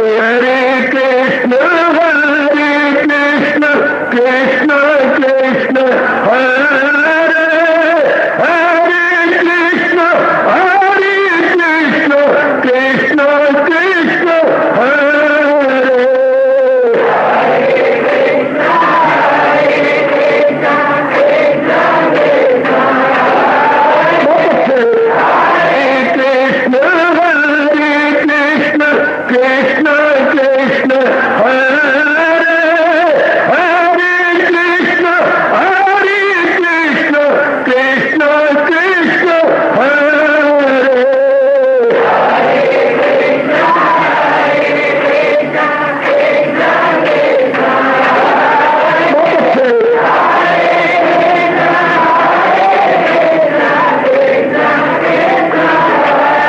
हरे कृष्ण कृष्ण कृष्ण हरे हरे कृष्ण कृष्ण कृष्ण हरे कृष्ण कृष्ण हरे हरे कृष्ण कृष्ण कृष्ण हरे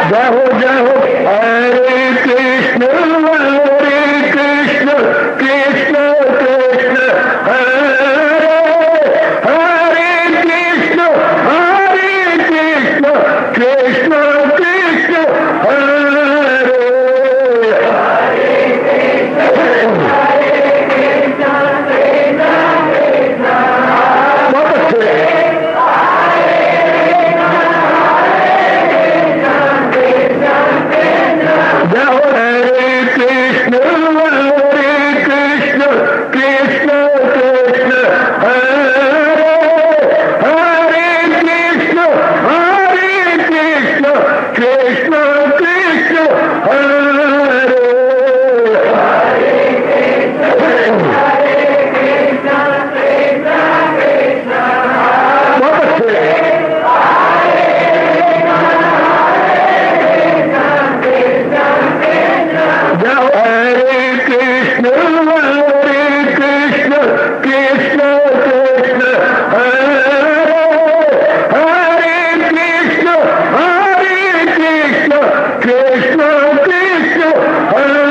जय हो हरे कृष्ण कृष्ण कृष्ण हरे हरे कृष्ण कृष्ण कृष्ण हरे बहुत अच्छे जय हो हरे कृष्ण कृष्ण कृष्ण हरे हरे कृष्ण कृष्ण कृष्ण हरे बहुत अच्छे जय हो हरे कृष्ण कृष्ण कृष्ण हरे हरे कृष्ण कृष्ण कृष्ण हरे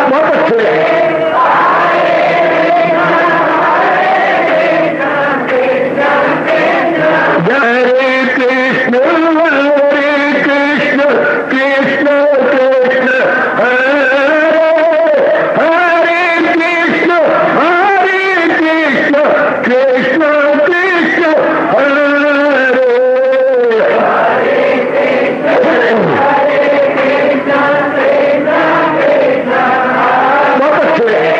बहुत अच्छे हरे कृष्ण कृष्ण हरे हरे कृष्ण कृष्ण कृष्ण हरे बहुत अच्छे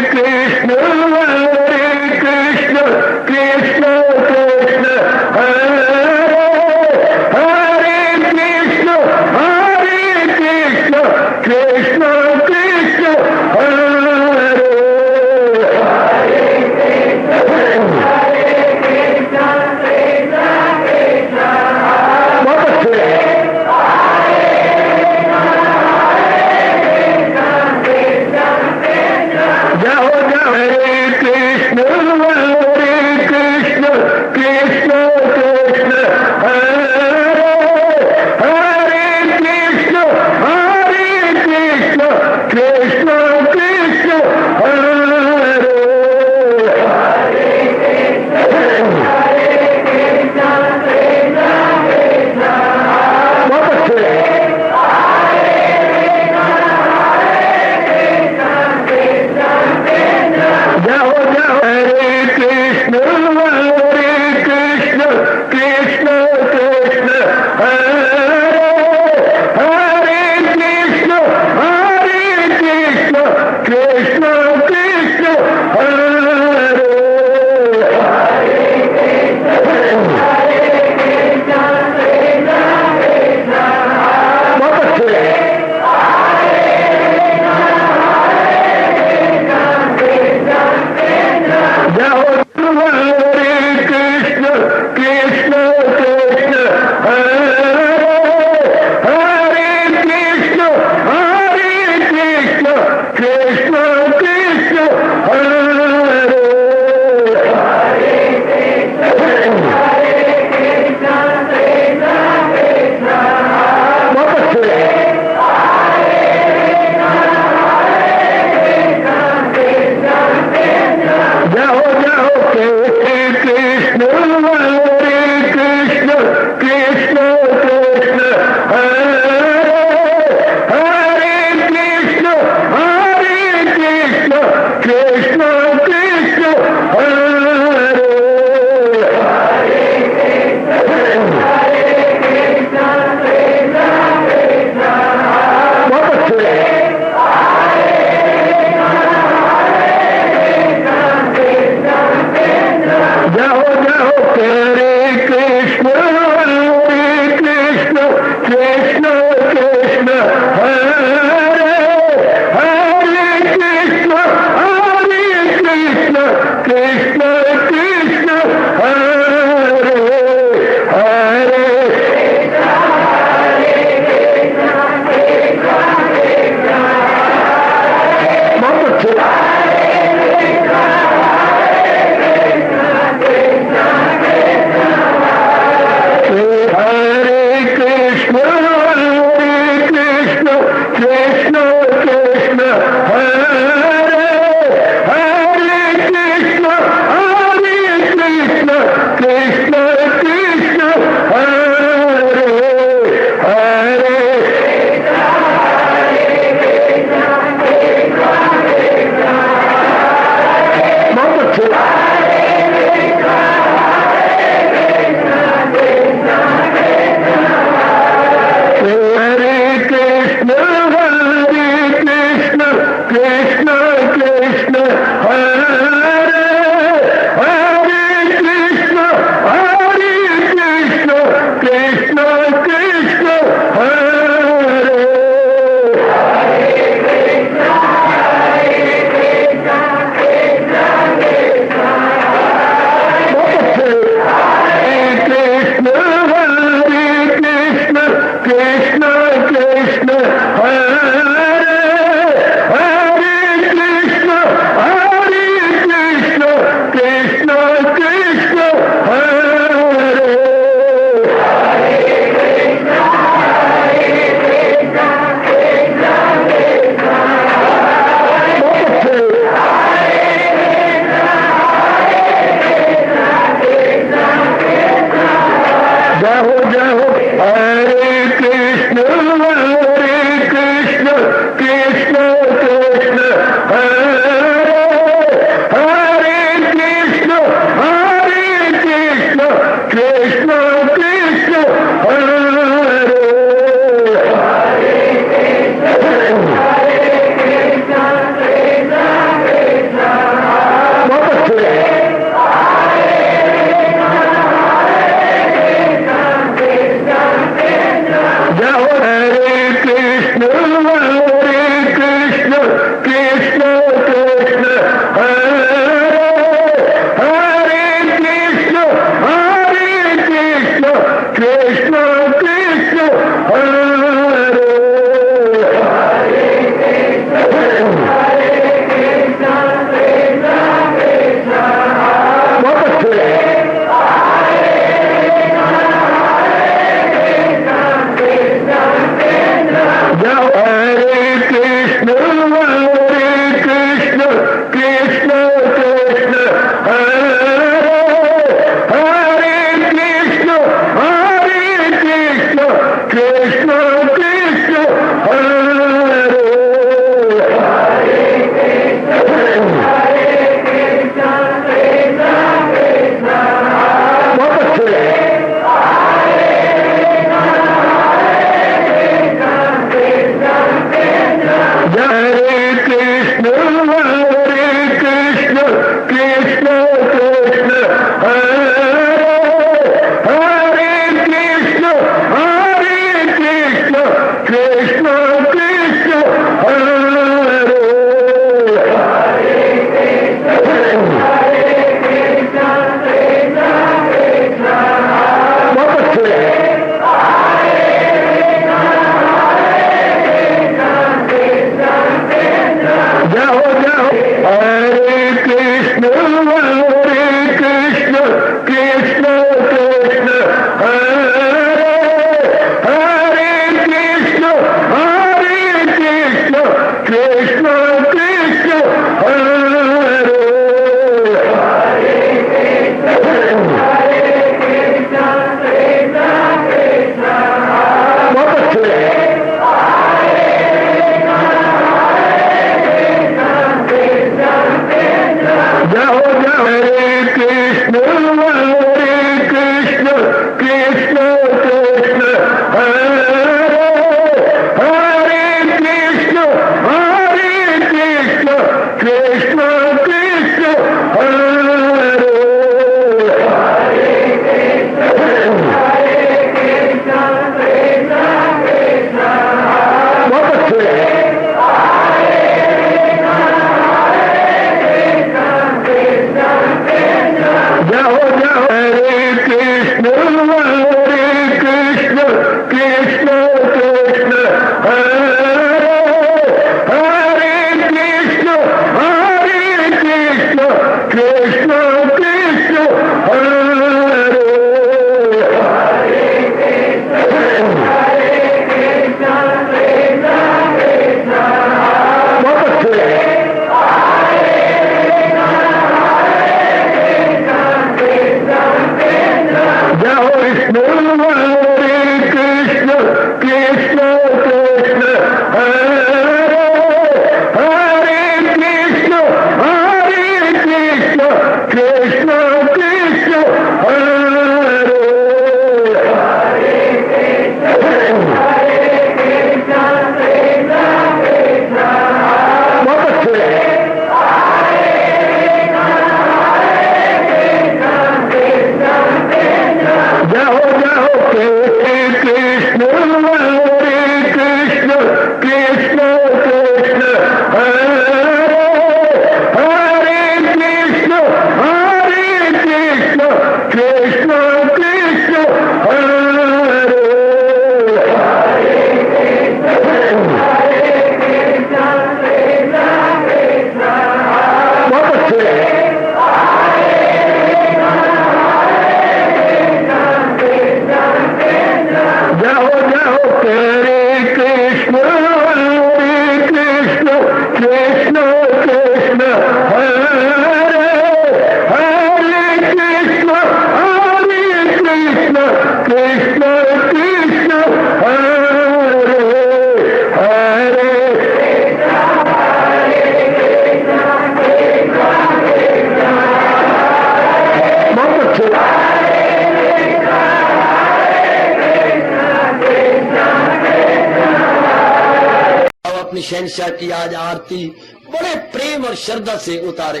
अपनी शहनशाह की आज आरती बड़े प्रेम और श्रद्धा से उतारे।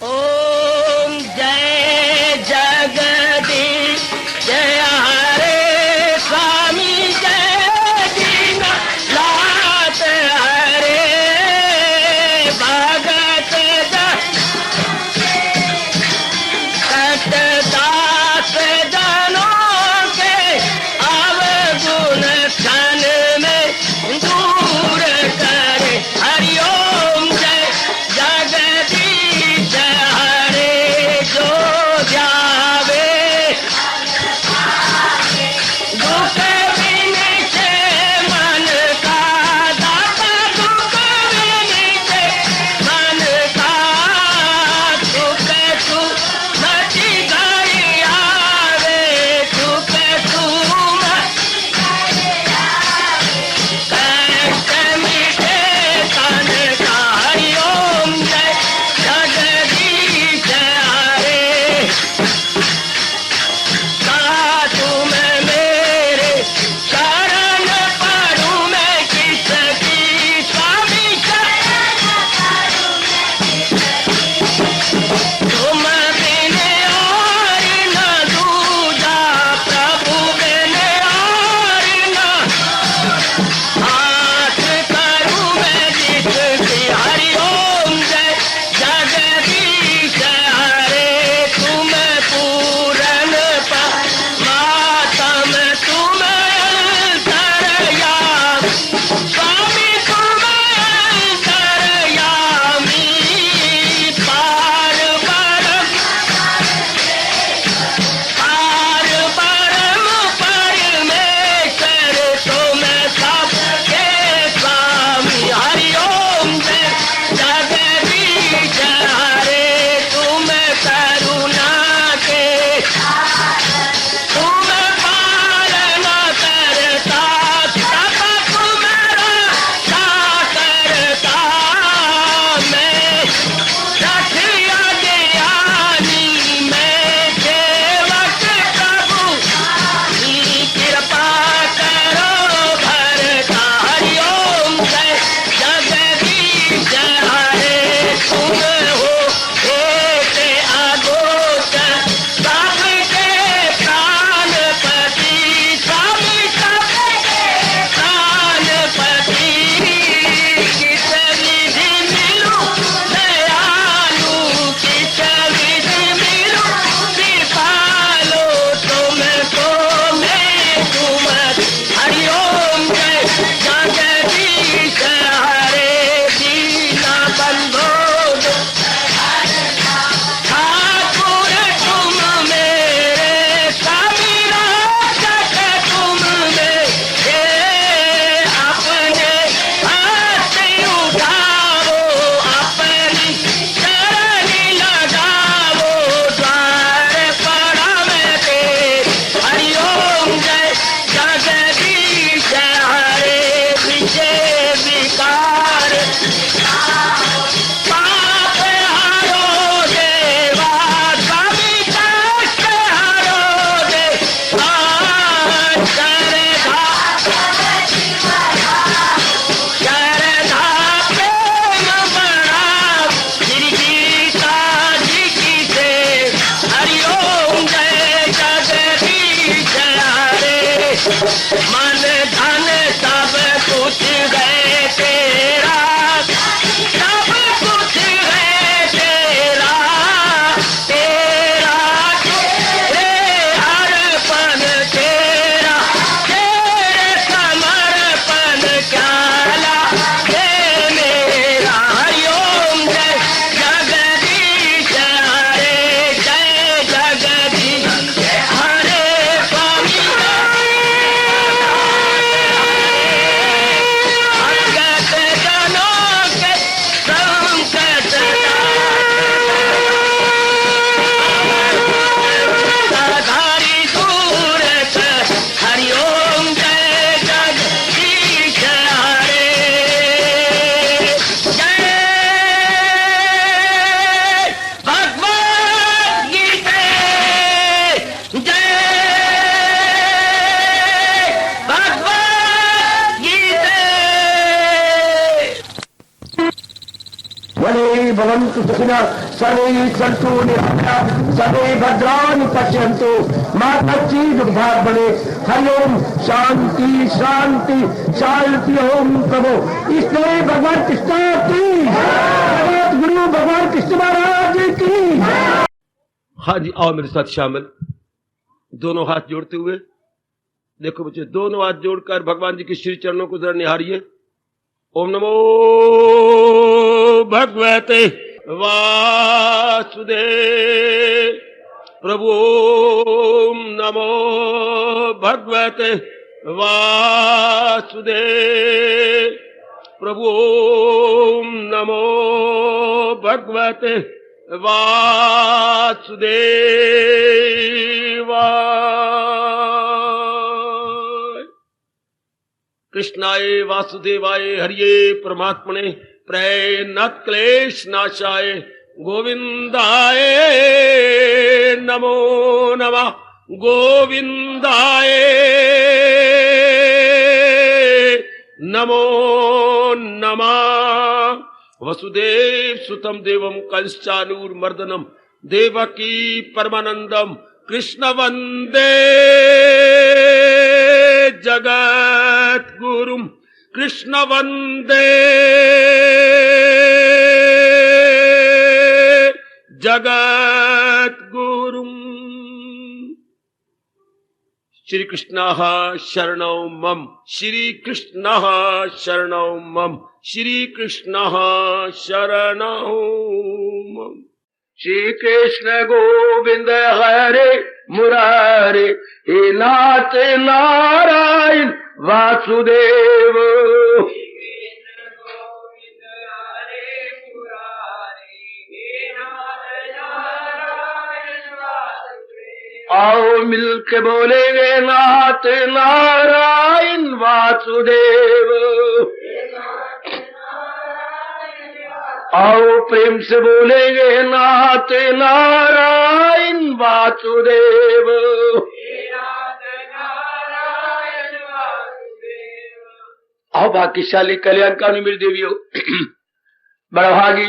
ओम जय जगदीश जय हरे स्वामी जय दीनानाथ हरे भगत दास जनों के अवगुण क्षण में दूर करे। हरिओम जय जगदीश हरे जो जावे दुख विनिचे मन का दाता दुख विनिचे मन का सुख तू मची गई आवे सुख तू कष्ट मिटे तन का। हरिओम जय जगदीश हरे तुम मेरे शरण पड़ूं मैं किसकी स्वामी तुम बिन और न दूजा प्रभु बिन और न हाथ करूं मैं जिसकी। हरिओम जय जगदीश हरे तुम पूरन मातम तुम तरया स्वामी तुम तरयामी पार परम परमेश्वर तुम सबके स्वामी। हरिओम जय जगदीश हरे तुम करुणा के तुम पालना करता सब तुम्हारा करता मैं रखिया ज्ञानी मैं सेवक प्रभु कृपा करो भरता। हरिओम जय जगदीश हरे तुम हो एक अगोचर सबके प्राणपति स्वामी सबके प्राणपति किस विधि मिलूं दयालु किस विधि मिलूं कृपालो तुमको मैं तुम। हरिओम जय जगदीश हरे दीना बंधो ठाकुर तुम मेरे स्वामी रक्षक तुम मेरे अपने हाथ उठाओ अपनी शरण लगाओ द्वार पड़ा मैं तेरे। हरिओम जय जगदीश हरे विजय विकार पाप हरो देवा स्वामी कष्ट हरो देवा श्रद्धा प्रेम बड़ा गिरगीता जी की से। हरिओम जय जगदीश हरे मन धन सब कुछ है तेरा सब कुछ है तेरा तेरा तेरे अर्पण तेरा तेरे समर्पण क्या लागे मेरा। हरिओम जय जगदीश हरे जय जगदीश हरे स्वामी भवन्तु सुखिनः सर्वे सन्तु निरामयाः सर्वे भद्राणि पश्यन्तु मा कश्चित् दुर्भाग्यं भवेत्। हरि ओम शांति शांति शांति। ओम प्रभु इसलिए भगवान कृष्ण की गुरु भगवान कृष्ण महाराज की। हाँ जी, आओ मेरे साथ शामिल, दोनों हाथ जोड़ते हुए। देखो बच्चे, दोनों हाथ जोड़कर भगवान जी के श्री चरणों को जरा निहारिए। ओम नमो भगवते वासुदेव प्रभु। ओम नमो भगवते वासुदेव प्रभु। ओम नमो भगवते वासुदेवाय। कृष्णाय वासुदेवाय हरिये परमात्मने प्रणत क्लेश नाशाय गोविंदाय नमो नमः। गोविंदाय नमो नमः। वसुदेव सुतम देवम कंसचानूरमर्दनम देवकी परमानंदम कृष्ण वंदे जगत गुरुम। कृष्ण वंदे जगत गुरुम। श्री कृष्ण शरणौ मम। श्री कृष्ण शरणौ मम। श्री कृष्ण शरणौ मम। श्री कृष्ण गोविंद हरे मुरारे हे नाथ नारायण वासुदेव। आओ मिलके बोलेंगे नाथ नारायण वासुदेव। आओ प्रेम से बोलेंगे नाथ नारायण वासुदेव। आओ भाग्यशाली कल्याणकारी मेरी देवियों, बड़भागी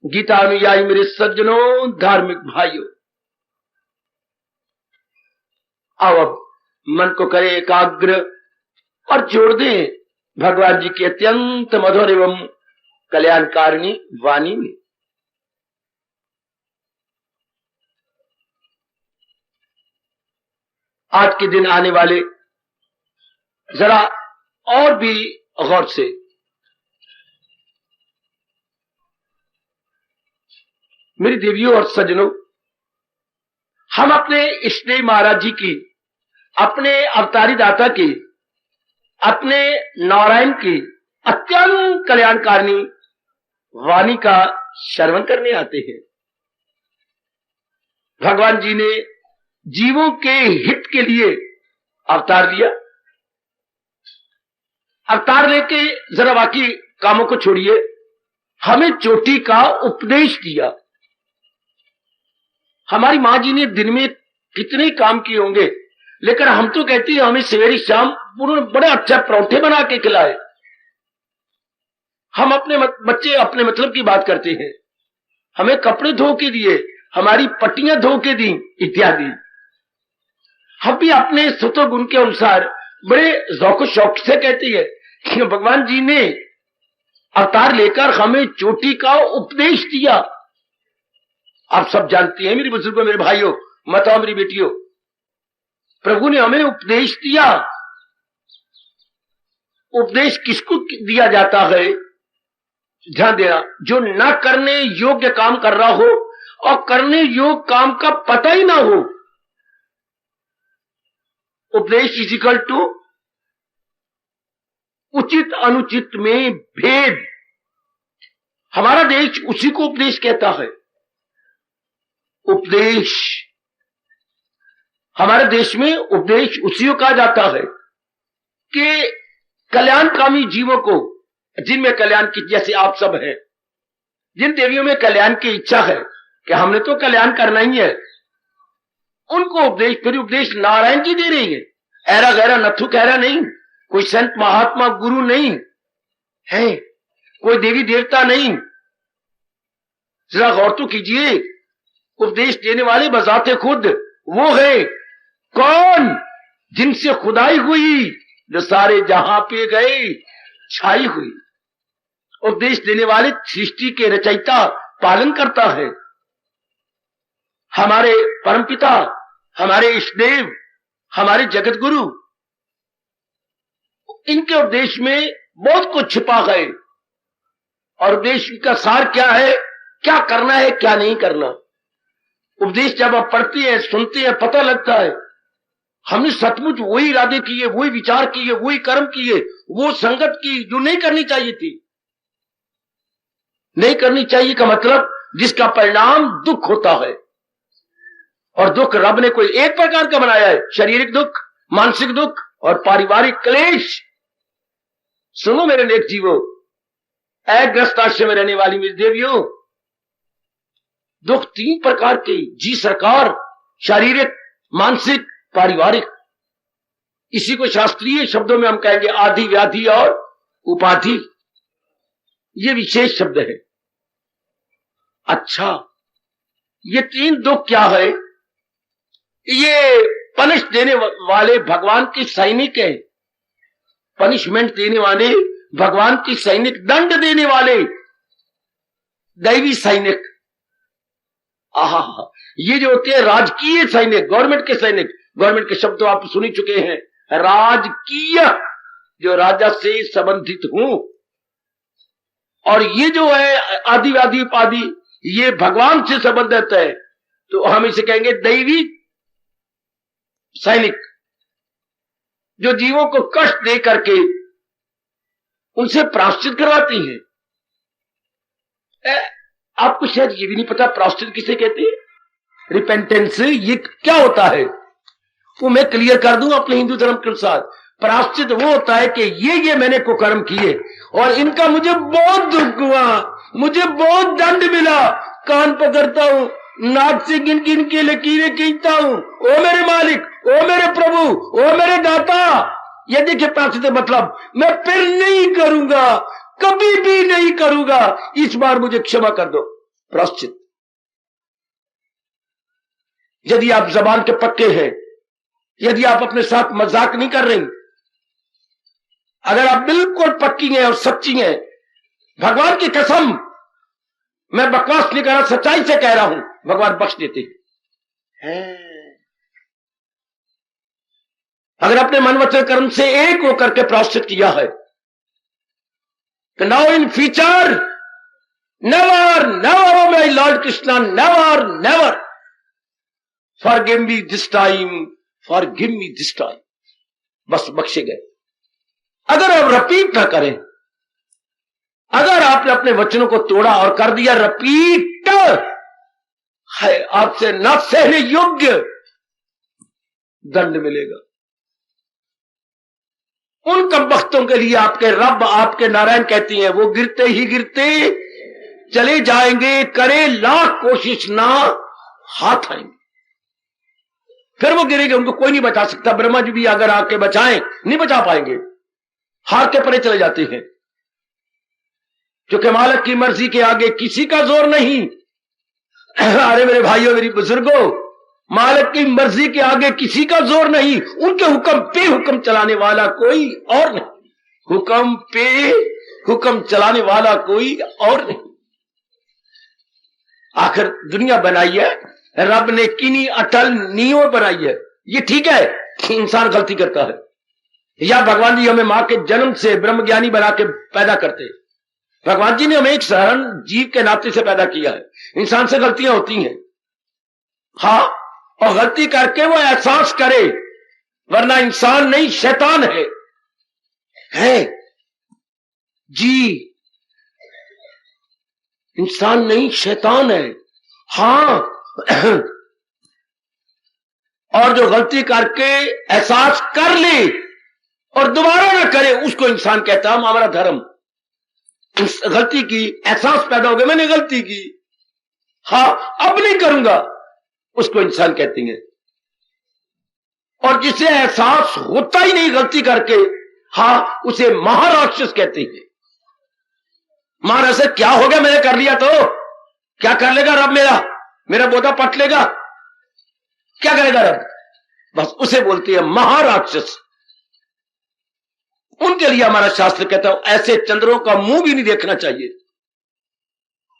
गीता अनुयायी मेरे सज्जनों, धार्मिक भाइयों, आओ अब मन को करे एकाग्र और जोड़ दें भगवान जी की अत्यंत मधुर एवं कल्याणकारिणी वाणी में। आज के दिन आने वाले जरा और भी गौर से मेरी देवियों और सज्जनों, हम अपने इष्टदेव महाराज जी की, अपने अवतारी दाता की, अपने नारायण की अत्यंत कल्याणकारिणी वाणी का श्रवण करने आते हैं। भगवान जी ने जीवों के हित के लिए अवतार लिया। अवतार लेके जरा बाकी कामों को छोड़िए, हमें चोटी का उपदेश दिया। हमारी मां जी ने दिन में कितने काम किए होंगे, लेकिन हम तो कहते हैं हमें सवेरे शाम पूरे बड़े अच्छा परोठे बना के खिलाए। हम अपने बच्चे अपने मतलब की बात करते हैं, हमें कपड़े धो के दिए, हमारी पट्टियां धो के दी इत्यादि। हम भी अपने सुतो गुण के अनुसार बड़े ज़ौक़ शौक से कहते हैं कि भगवान जी ने अवतार लेकर हमें चोटी का उपदेश दिया। आप सब जानते हैं मेरे बुजुर्गों, मेरे भाइयों, माताओं, मेरी बेटियों, प्रभु ने हमें उपदेश दिया। उपदेश किसको दिया जाता है? ध्यान देना, जो न करने योग्य काम कर रहा हो और करने योग्य काम का पता ही ना हो। उपदेश इज इक्वल टू उचित अनुचित में भेद। हमारा देश उसी को उपदेश कहता है। उपदेश, हमारे देश में उपदेश उसी को कहा जाता है कि कल्याणकामी जीवों को, जिनमें कल्याण की, जैसे आप सब हैं, जिन देवियों में कल्याण की इच्छा है कि हमने तो कल्याण करना ही है, उनको उपदेश, फिर उपदेश नारायण जी दे रही है। ऐरा गैरा नथु कहरा नहीं, कोई संत महात्मा गुरु नहीं है, कोई देवी देवता नहीं, जरा गौर तो कीजिए, उपदेश देने वाले बजाते खुद वो है कौन जिनसे खुदाई हुई, जो सारे जहां पे गए छाई हुई। उपदेश देने वाले सृष्टि के रचयिता पालन करता है। हमारे परमपिता, हमारे इष्टदेव, हमारे जगत गुरु, इनके उपदेश में बहुत कुछ छिपा है। और उपदेश का सार क्या है, क्या करना है, क्या नहीं करना। उपदेश जब आप पढ़ते हैं, सुनते हैं, पता लगता है हमने सचमुच वही इरादे किए, वही विचार किए, वही कर्म किए, वो संगत की जो नहीं करनी चाहिए थी। नहीं करनी चाहिए का मतलब जिसका परिणाम दुख होता है। और दुख रब ने कोई एक प्रकार का बनाया है, शारीरिक दुख, मानसिक दुख और पारिवारिक क्लेश। सुनो मेरे नेक जीवो, ऐ ग्रस्त आश्रम में रहने वाली मेरी देवियों, दुख 3 प्रकार के जी सरकार, शारीरिक, मानसिक, पारिवारिक। इसी को शास्त्रीय शब्दों में हम कहेंगे आदि, व्याधि और उपाधि। ये विशेष शब्द है। अच्छा, ये 3 दुख क्या है? ये पनिश देने वाले भगवान के सैनिक हैं, पनिशमेंट देने वाले भगवान की सैनिक, दंड देने वाले दैवी सैनिक। आहा, ये जो होते हैं राजकीय सैनिक, गवर्नमेंट के सैनिक। गवर्नमेंट के शब्द तो आप सुन ही चुके हैं, राजकीय, जो राजा से संबंधित हूं। और ये जो है आदिवादी उपाधि, ये भगवान से संबंधित है, तो हम इसे कहेंगे दैवी सैनिक, जो जीवों को कष्ट दे करके उनसे प्रायश्चित करवाती हैं। आपको शायद ये भी नहीं पता प्रायश्चित किसे कहते हैं, रिपेंटेंस, ये क्या होता है वो मैं क्लियर कर दूं अपने हिंदू धर्म के अनुसार। प्रायश्चित वो होता है कि ये मैंने कुकर्म किए और इनका मुझे बहुत दुख हुआ, मुझे बहुत दंड मिला, कान पकड़ता हूं, नाक से गिन गिन के लकीरें खींचता हूं, ओ मेरे मालिक, ओ मेरे प्रभु, ओ मेरे दाता। ये देखिए प्रायश्चित मतलब मैं फिर नहीं करूंगा, कभी भी नहीं करूंगा, इस बार मुझे क्षमा कर दो। प्रायश्चित। यदि आप जबान के पक्के हैं, यदि आप अपने साथ मजाक नहीं कर रही, अगर आप बिल्कुल पक्की हैं और सच्ची हैं, भगवान की कसम, मैं बकवास नहीं कर रहा, सच्चाई से कह रहा हूं, भगवान बख्श देते हैं। अगर अपने मन वचन कर्म से एक होकर के प्रायश्चित किया है, तो now in future never never, oh my Lord Krishna, never never forgive me this time, forgive me this time, बस बख्शे गए। अगर आप रिपीट ना करें, अगर आपने अपने वचनों को तोड़ा और कर दिया रिपीट, है आपसे न सहने योग्य दंड मिलेगा। उन कमबख्तों के लिए आपके रब, आपके नारायण कहती हैं, वो गिरते ही गिरते चले जाएंगे, करे लाख कोशिश ना हाथ आएंगे, फिर वो गिरेंगे, उनको कोई नहीं बचा सकता। ब्रह्मा जी भी अगर आके बचाएं, नहीं बचा पाएंगे, हार के परे चले जाते हैं, क्योंकि मालिक की मर्जी के आगे किसी का जोर नहीं। अरे मेरे भाइयों, मेरी बुजुर्गों, मालिक की मर्जी के आगे किसी का जोर नहीं, उनके हुक्म पे हुक्म चलाने वाला कोई और नहीं, हुक्म पे हुक्म चलाने वाला कोई और नहीं। आखिर दुनिया बनाई है रब ने किन्हीं अटल नियमों बनाई है। ये ठीक है कि इंसान गलती करता है, या भगवान जी हमें मां के जन्म से ब्रह्मज्ञानी बना के पैदा करते, भगवान जी ने हमें एक साधारण जीव के नाते से पैदा किया है। इंसान से गलतियां होती हैं, हाँ, और गलती करके वो एहसास करे, वरना इंसान नहीं शैतान है जी, इंसान नहीं शैतान है। हाँ, और जो गलती करके एहसास कर ले और दोबारा ना करे, उसको इंसान कहता है हमारा धर्म। गलती की, एहसास पैदा हो गया मैंने गलती की, हाँ अब नहीं करूंगा, उसको इंसान कहते हैं। और जिसे एहसास होता ही नहीं गलती करके, हाँ, उसे महाराक्षस कहते हैं। महाराज क्या हो गया, मैंने कर लिया तो क्या कर लेगा रब? मेरा बोधा पट लेगा? क्या करेगा रब? बस उसे बोलती है महाराक्षस। उनके लिए हमारा शास्त्र कहता है ऐसे चंद्रों का मुंह भी नहीं देखना चाहिए।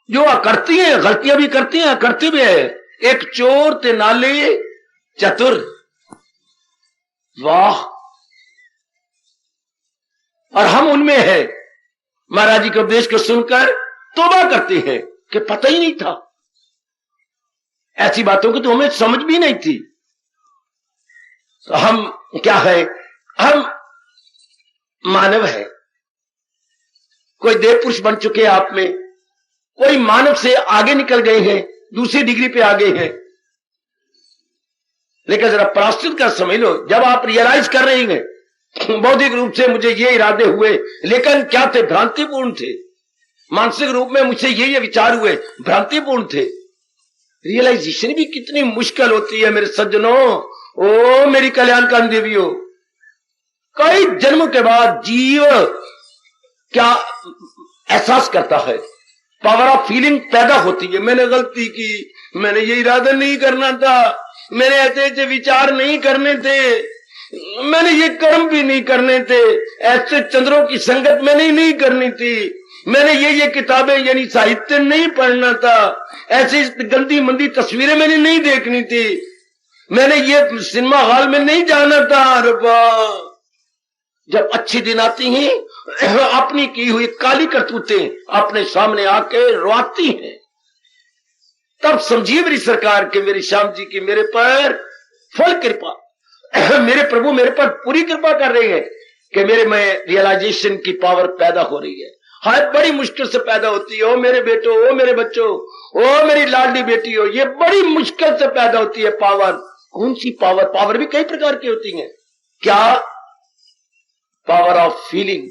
जो करती हैं, गलतियां भी करती हैं, करती भी है। एक चोर ते नाले चतुर, वाह! और हम उनमें है। महाराज जी के उपदेश को सुनकर तौबा करते हैं कि पता ही नहीं था, ऐसी बातों को तो हमें समझ भी नहीं थी। तो हम क्या है? हम मानव है। कोई देव पुरुष बन चुके हैं आप में, कोई मानव से आगे निकल गए हैं, दूसरी डिग्री पे आ गए हैं। लेकिन जरा प्रायश्चित का समझ लो, जब आप रियलाइज कर रहे हैं बौद्धिक रूप से मुझे ये इरादे हुए, लेकिन क्या थे? भ्रांतिपूर्ण थे। मानसिक रूप में मुझसे ये विचार हुए, भ्रांतिपूर्ण थे। रियलाइजेशन भी कितनी मुश्किल होती है मेरे सज्जनों। ओ मेरी कल्याणकारी देवियों, कई जन्मों के बाद जीव क्या एहसास करता है? पावर ऑफ फीलिंग पैदा होती है। मैंने गलती की, मैंने ये इरादा नहीं करना था, मैंने ऐसे विचार नहीं करने थे, मैंने ये कर्म भी नहीं करने थे, ऐसे चंद्रों की संगत मैंने नहीं करनी थी, मैंने ये किताबें यानी साहित्य नहीं पढ़ना था, ऐसी गंदी मंदी तस्वीरें मैंने नहीं देखनी थी, मैंने ये सिनेमा हॉल में नहीं जाना था। अरे जब अच्छी दिन आती हैं, अपनी की हुई काली करतूतें अपने सामने आके रोती हैं, तब समझिए मेरी सरकार के, मेरी श्याम जी की मेरे पर फुल कृपा, मेरे प्रभु मेरे पर पूरी कृपा कर रहे हैं कि मेरे में रियलाइजेशन की पावर पैदा हो रही है। हाय बड़ी मुश्किल से पैदा होती है। ओ मेरे बेटो, ओ मेरे बच्चों, ओ मेरी लाडली बेटी हो, ये बड़ी मुश्किल से पैदा होती है पावर। कौन सी पावर? पावर भी कई प्रकार की होती है। क्या? पावर ऑफ फीलिंग,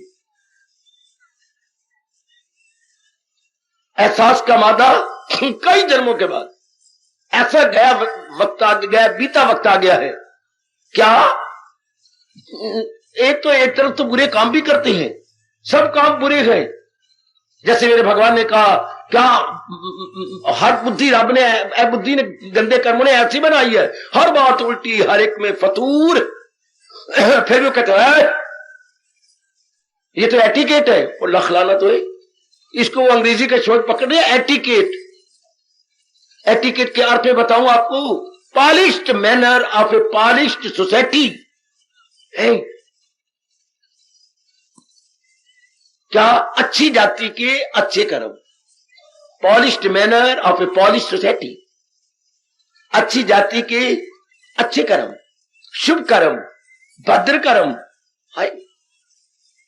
एहसास का मादा। कई जन्मों के बाद ऐसा गया वक्त आ गया, बीता वक्त आ गया है। क्या? एक तरफ तो बुरे काम भी करते हैं, सब काम बुरे हैं। जैसे मेरे भगवान ने कहा, क्या हर बुद्धि रब ने, बुद्धि ने गंदे कर्मों ने ऐसी बनाई है, हर बात उल्टी, हर एक में फतूर। फिर वो कहते हैं ये तो एटिकेट है, और लखलाना तो है। इसको वो अंग्रेजी का शब्द पकड़ रहे, एटिकेट। एटिकेट के अर्थ में बताऊं आपको, polished manner of A polished society. क्या? अच्छी जाति के अच्छे कर्म, polished manner of A polished society, अच्छी जाति के अच्छे कर्म, शुभ कर्म, भद्र कर्म। हाय,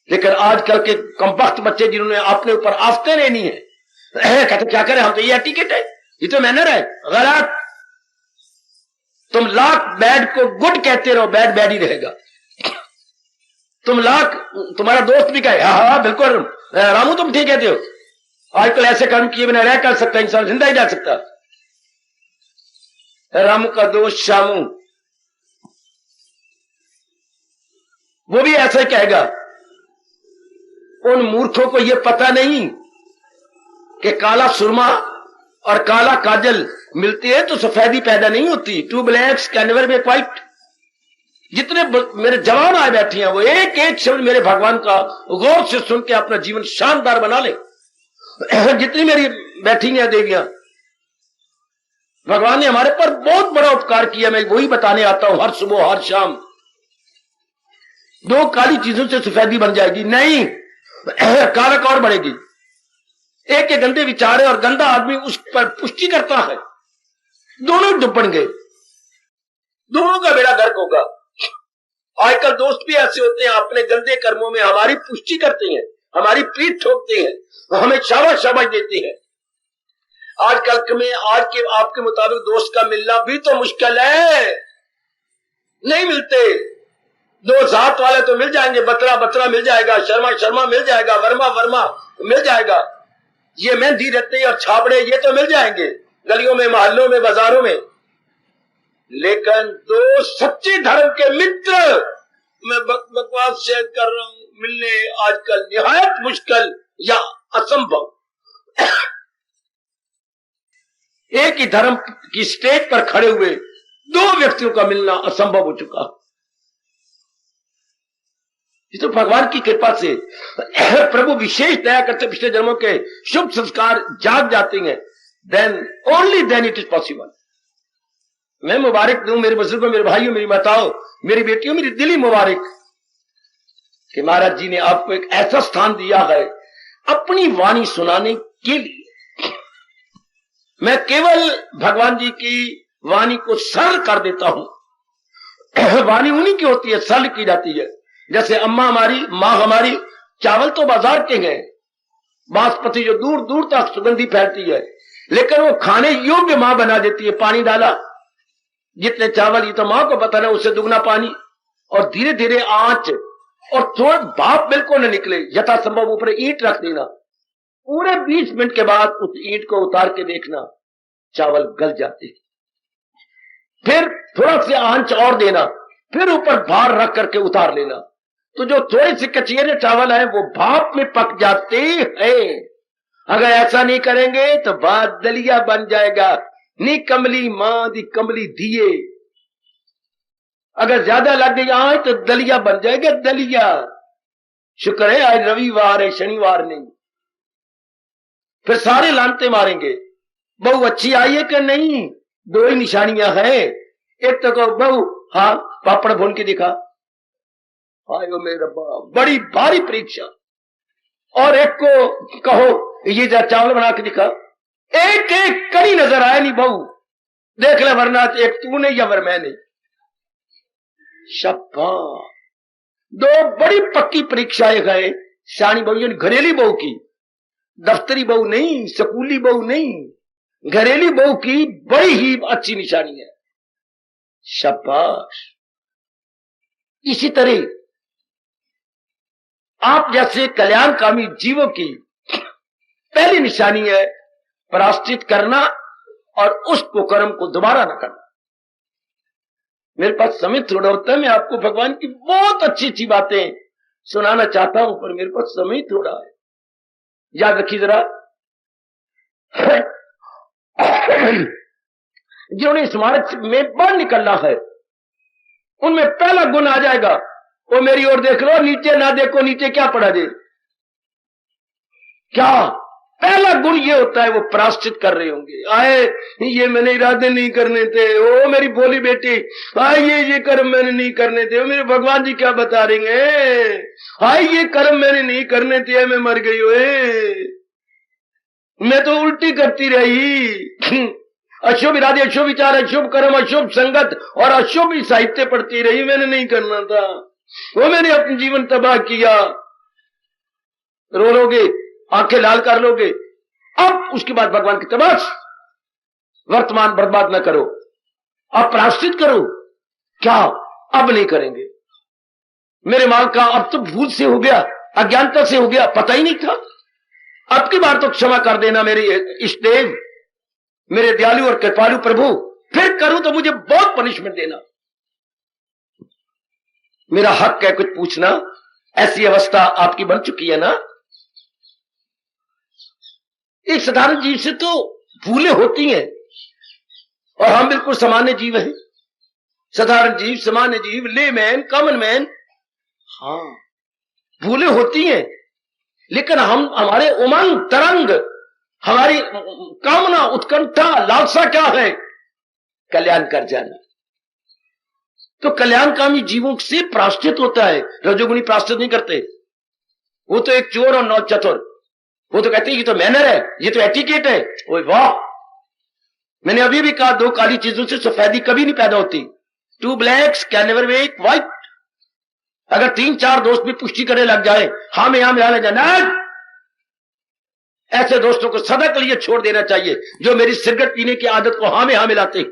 लेकिन आजकल के कमबख्त बच्चे जिन्होंने अपने ऊपर आफतें लेनी है, कहते क्या करें हम, तो ये एटिकेट है, ये तो मैनर है। गलत। तुम लाख बैड को गुड कहते रहो, बैड बैड ही रहेगा। तुम लाख, तुम्हारा दोस्त भी कहे हाँ बिल्कुल रामू तुम ठीक कहते हो, आजकल ऐसे कर्म किए बिना रह कर सकता इंसान, जिंदा ही रह सकता। रामू का दोस्त शामू, वो भी ऐसा ही कहेगा। उन मूर्खों को यह पता नहीं कि काला सुरमा और काला काजल मिलती है तो सफेदी पैदा नहीं होती। Two blacks can never be white. जितने मेरे जवान आए बैठे हैं, वो एक एक शब्द मेरे भगवान का गौर से सुन के अपना जीवन शानदार बना ले। जितनी मेरी बैठी हैं देवियां, भगवान ने हमारे पर बहुत बड़ा उपकार किया। मैं वही बताने आता हूं हर सुबह हर शाम। दो काली चीजों से सफेदी बन जाएगी नहीं, कारक और बढ़ेगी। एक के गंदे विचार है और गंदा आदमी उस पर पुष्टि करता है, दोनों डूबेंगे, दोनों का बेड़ा गर्क होगा। आजकल दोस्त भी ऐसे होते हैं, अपने गंदे कर्मों में हमारी पुष्टि करते हैं, हमारी पीठ ठोकते हैं, हमें शाबाश देते हैं। आजकल में आज के आपके मुताबिक दोस्त का मिलना भी तो मुश्किल है, नहीं मिलते। दो जात वाले तो मिल जाएंगे, बत्रा बत्रा मिल जाएगा, शर्मा शर्मा मिल जाएगा, वर्मा वर्मा मिल जाएगा, ये मेहंदी रत्ते और छाबड़े ये तो मिल जाएंगे गलियों में, मोहल्लों में, बाजारों में। लेकिन दो सच्चे धर्म के मित्र, मैं बकवास शेयर कर रहा हूं, मिलने आजकल निहायत मुश्किल या असंभव। एक ही धर्म की स्टेज पर खड़े हुए दो व्यक्तियों का मिलना असंभव हो चुका। ये तो भगवान की कृपा से प्रभु विशेष दया करते, पिछले जन्मों के शुभ संस्कार जाग जाते हैं, then only then it is possible. मैं मुबारक दूं मेरे बुजुर्गों, मेरे भाइयों, मेरी माताओं, मेरी बेटियों, मेरी दिली मुबारक कि महाराज जी ने आपको एक ऐसा स्थान दिया है अपनी वाणी सुनाने के लिए। मैं केवल भगवान जी की वाणी को सरल कर देता हूं। वाणी उन्हीं की होती है, सरल की जाती है। जैसे अम्मा हमारी, मां हमारी, चावल तो बाजार के हैं, बासमती जो दूर दूर तक सुगंधी फैलती है, लेकिन वो खाने योग्य मां बना देती है। पानी डाला, जितने चावल, ये तो मां को पता ना, उससे दुगना पानी, और धीरे धीरे आंच, और थोड़ा भाप बिल्कुल न निकले, यथासंभव ऊपर ईंट रख देना। पूरे 20 मिनट के बाद उस ईंट को उतार के देखना, चावल गल जाते। फिर थोड़ा सी आंच और देना, फिर ऊपर भार रख करके उतार लेना, तो जो थोड़े से कचेरे चावल है वो भाप में पक जाते हैं। अगर ऐसा नहीं करेंगे तो बात दलिया बन जाएगा। नी कमली मां दी कमली दिए, अगर ज्यादा लग गई आंच तो दलिया बन जाएगा दलिया। शुक्र है आज रविवार है, शनिवार नहीं। फिर सारे लानते मारेंगे, बहू अच्छी आई है कि नहीं। दो ही निशानियां हैं, एक तो कहो बहू हाँ पापड़ भून के दिखा, हाय वो मेरा बड़ी भारी परीक्षा, और एक को कहो ये जा चावल बना के दिखा। एक एक कड़ी नजर आए नहीं बहू, देख ले वरना एक तू नहीं या वर मैं नहीं। शाबाश, दो बड़ी पक्की परीक्षाएं गए। शानी बहू, घरेली बहू की, दफ्तरी बहू नहीं, स्कूली बहू नहीं, घरेली बहू की बड़ी ही अच्छी निशानी है। शाबाश। इसी तरह आप जैसे कल्याणकामी जीवों की पहली निशानी है प्रायश्चित करना और उस कुकर्म को दोबारा न करना। मेरे पास समय थोड़ा होता है, मैं आपको भगवान की बहुत अच्छी अच्छी बातें सुनाना चाहता हूं, पर मेरे पास समय थोड़ा है। याद रखिए जरा, जिन्होंने इस मार्ग में बाहर निकलना है उनमें पहला गुण आ जाएगा, वो मेरी ओर देख लो, नीचे ना देखो, नीचे क्या पड़ा दे। क्या पहला गुण ये होता है, वो प्रायश्चित कर रहे होंगे। आए ये मैंने इरादे नहीं करने थे, ओ मेरी बोली बेटी, आए ये कर्म मैंने नहीं करने थे, मेरे भगवान जी क्या बता रहे हैं, आए ये कर्म मैंने नहीं करने थे, मैं मर गई हुए, मैं तो उल्टी करती रही, अशुभ इरादे, अशुभ विचार, अशुभ कर्म, अशुभ संगत और अशुभ साहित्य पढ़ती रही, मैंने नहीं करना था, वो मैंने अपना जीवन तबाह किया। रो लोगे, आंखें लाल कर लोगे। अब उसके बाद भगवान की तबाश, वर्तमान बर्बाद न करो, अब प्रायश्चित करो। क्या अब नहीं करेंगे, मेरे माल का अब तो भूल से हो गया, अज्ञानता से हो गया, पता ही नहीं था, अब की बार तो क्षमा कर देना मेरे इष्ट देव, मेरे दयालु और कृपालु प्रभु, फिर करूं तो मुझे बहुत पनिशमेंट देना, मेरा हक है कुछ पूछना। ऐसी अवस्था आपकी बन चुकी है ना। एक साधारण जीव से तो भूलें होती हैं, और हम बिल्कुल सामान्य जीव हैं, साधारण जीव, सामान्य जीव, लेमैन, कॉमन मैन। हाँ भूलें होती हैं, लेकिन हम, हमारे उमंग तरंग, हमारी कामना, उत्कंठा, लालसा क्या है, कल्याण कर जाना। तो कल्याणकामी जीवों से प्रायश्चित होता है, रजोगुणी प्रायश्चित नहीं करते। वो तो एक चोर और नौ चतुर, वो तो कहते हैं ये तो मैनर है, ये तो एटिकेट है। ओए वाह, मैंने अभी भी कहा, दो काली चीजों से सफेदी कभी नहीं पैदा होती। Two blacks can never make white. अगर 3-4 दोस्त भी पुष्टि करने लग जाए, हाँ में ले जाना, ऐसे दोस्तों को सदा के लिए छोड़ देना चाहिए, जो मेरी सिगरेट पीने की आदत को हाँ में हाँ मिलाते हैं,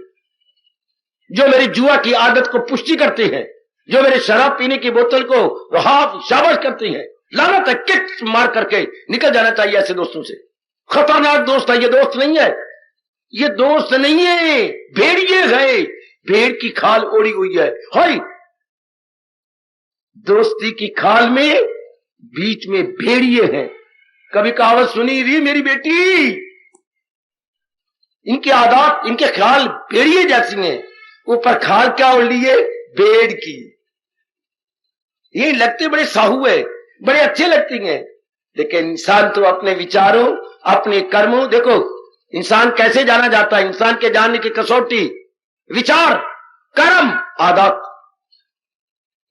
जो मेरी जुआ की आदत को पुष्टि करते हैं, जो मेरे शराब पीने की बोतल को हाँ शाबाश करते हैं। लानत है, किक मार करके निकल जाना चाहिए ऐसे दोस्तों से। खतरनाक दोस्त है, ये दोस्त नहीं है, ये दोस्त नहीं है, भेड़िए है, भेड़ की खाल ओढ़ी हुई है। हाय, दोस्ती की खाल में बीच में भेड़िए हैं। कभी कहावत सुनी थी मेरी बेटी, इनकी आदत, इनके ख्याल भेड़िए जैसी हैं। ऊपर खाल क्या ओढ़ लिए? भेड़ की। ये लगते बड़े साहू है, बड़े अच्छे लगती हैं, लेकिन इंसान तो अपने विचारों, अपने कर्मों, देखो इंसान कैसे जाना जाता है, इंसान के जानने की कसौटी विचार, कर्म, आदत।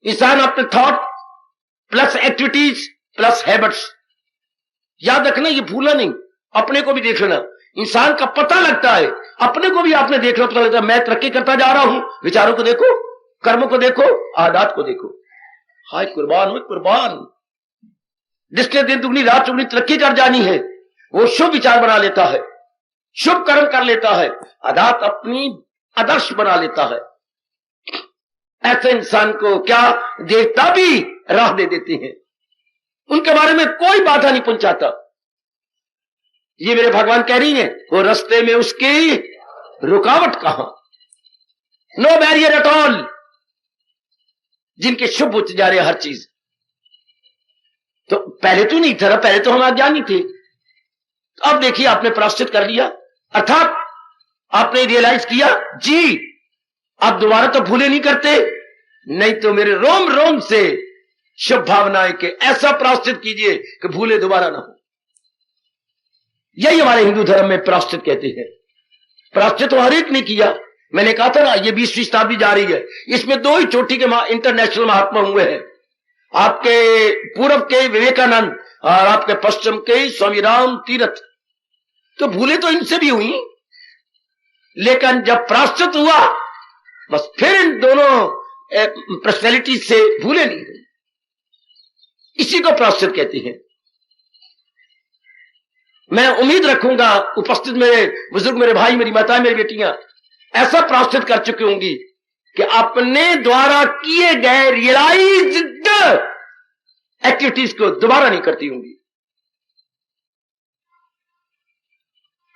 इंसान अपने thought plus activities plus habits, याद रखना, ये भूलना नहीं, अपने को भी देख लेना। इंसान का पता लगता है, अपने को भी आपने देख लो, पता लगता है मैं तरक्की करता जा रहा हूं। विचारों को देखो, कर्मों को देखो, आदत को देखो। हाय कुर्बान हो कुर्बान, जिसने दिन दुगनी रात चुगनी तरक्की कर जानी है, वो शुभ विचार बना लेता है, शुभ कर्म कर लेता है, आदत अपनी आदर्श बना लेता है। ऐसे इंसान को क्या देवता भी राह दे देते हैं, उनके बारे में कोई बाधा नहीं पहुंचाता। ये मेरे भगवान कह रही हैं, वो रास्ते में उसकी रुकावट कहां, नो बैरियर एट ऑल, जिनके शुभ होते जा रहे हर चीज। तो पहले तो नहीं था, पहले तो हम अज्ञानी थे, अब देखिए आपने प्रायश्चित कर लिया, अर्थात आपने रियलाइज किया जी अब दोबारा तो भूले नहीं करते, नहीं तो मेरे रोम रोम से शुभ भावनाएं के ऐसा प्रायश्चित कीजिए कि भूले दोबारा ना हो। यही हमारे हिंदू धर्म में प्रायश्चित कहते हैं। प्रायश्चित तो हर एक ने किया। मैंने कहा था ना, ये 20वीं शताब्दी जा रही है, इसमें दो ही चोटी के इंटरनेशनल महात्मा हुए हैं, आपके पूर्व के विवेकानंद और आपके पश्चिम के स्वामी राम तीर्थ। तो भूले तो इनसे भी हुई, लेकिन जब प्रायश्चित हुआ बस फिर इन दोनों पर्सनैलिटी से भूले नहीं हुई। इसी को प्रायश्चित कहते हैं। मैं उम्मीद रखूंगा उपस्थित मेरे बुजुर्ग, मेरे भाई, मेरी माताएं, मेरी बेटियां ऐसा प्रायश्चित कर चुकी होंगी कि अपने द्वारा किए गए रियलाइज्ड एक्टिविटीज को दोबारा नहीं करती होंगी।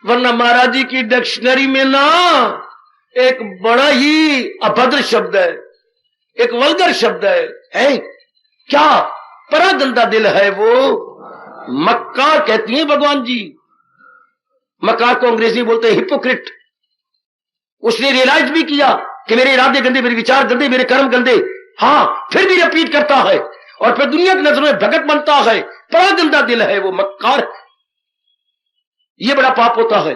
वरना महाराज जी की डिक्शनरी में ना एक बड़ा ही अभद्र शब्द है, एक वल्गर शब्द है क्या? बड़ा गंदा दिल है वो, मक्कार कहती हैं भगवान जी। मक्कार को अंग्रेजी बोलते हैं हिपोक्रिट। उसने रियलाइज भी किया कि मेरे इरादे गंदे, मेरे विचार गंदे, मेरे कर्म गंदे, हाँ, फिर भी रिपीट करता है और फिर दुनिया की नजरों में भगत बनता है। बड़ा गंदा दिल है वो, मक्कार। ये बड़ा पाप होता है।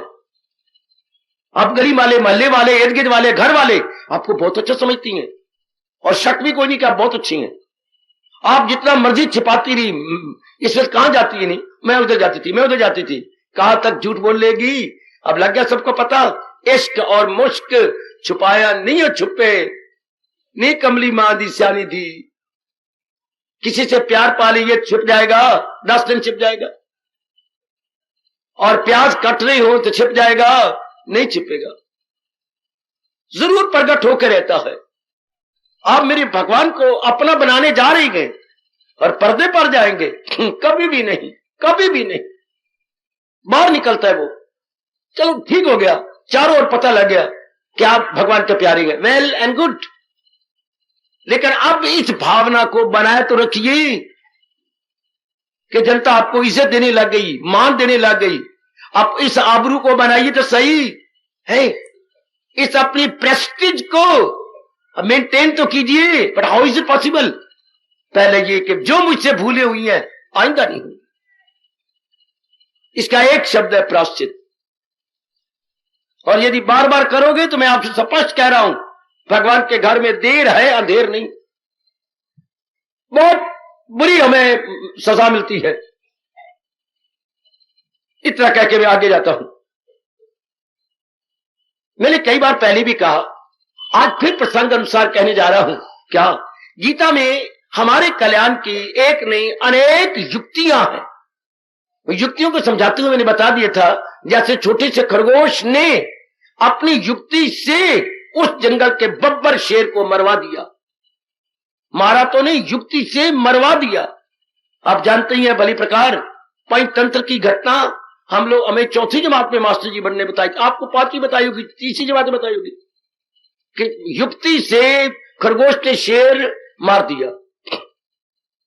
आप गली वाले, मोहल्ले वाले, इर्द गिर्द वाले, घर वाले आपको बहुत अच्छा समझती हैं और शक भी कोई नहीं कि आप बहुत अच्छी हैं। आप जितना मर्जी छिपाती रही, इस वक्त कहां जाती है? नहीं, मैं उधर जाती थी, मैं उधर जाती थी, कहां तक झूठ बोल लेगी? अब लग गया सबको पता। इश्क और मुश्क छुपाया नहीं हो छुपे, नहीं कमली मां दी सियानी थी। किसी से प्यार पा लीजिए छिप जाएगा, 10 दिन छिप जाएगा। और प्याज कट रही हो तो छिप जाएगा, नहीं छिपेगा, जरूर प्रकट होकर रहता है। आप मेरे भगवान को अपना बनाने जा रही हैं और पर्दे पर जाएंगे? कभी भी नहीं, कभी भी नहीं। बाहर निकलता है वो। चलो ठीक हो गया, चारों ओर पता लग गया कि आप भगवान के प्यारे हैं, वेल एंड गुड। लेकिन अब इस भावना को बनाए तो रखिए कि जनता आपको इज्जत देने लग गई, मान देने लग गई। आप इस आबरू को बनाइए तो सही है, इस अपनी प्रेस्टीज को मेंटेन तो कीजिए। But how is it possible? पहले ये कि जो मुझसे भूले हुई हैं आइंदा नहीं हुई। इसका एक शब्द है प्रायश्चित। और यदि बार बार करोगे तो मैं आपसे स्पष्ट कह रहा हूं, भगवान के घर में देर है, अंधेर नहीं। बहुत बुरी हमें सजा मिलती है। इतना कह के मैं आगे जाता हूं। मैंने कई बार पहले भी कहा, आज फिर प्रसंग अनुसार कहने जा रहा हूं। क्या? गीता में हमारे कल्याण की एक नहीं अनेक युक्तियां हैं। युक्तियों को समझाते हुए मैंने बता दिया था, जैसे छोटे से खरगोश ने अपनी युक्ति से उस जंगल के बब्बर शेर को मरवा दिया। मारा तो नहीं, युक्ति से मरवा दिया। आप जानते ही हैं भली प्रकार पंचतंत्र की घटना। हमें चौथी जमात में मास्टर जी बनने बताई, आपको 5वीं बताई होगी, 3री जमात में बताई होगी कि युक्ति से खरगोश ने शेर मार दिया।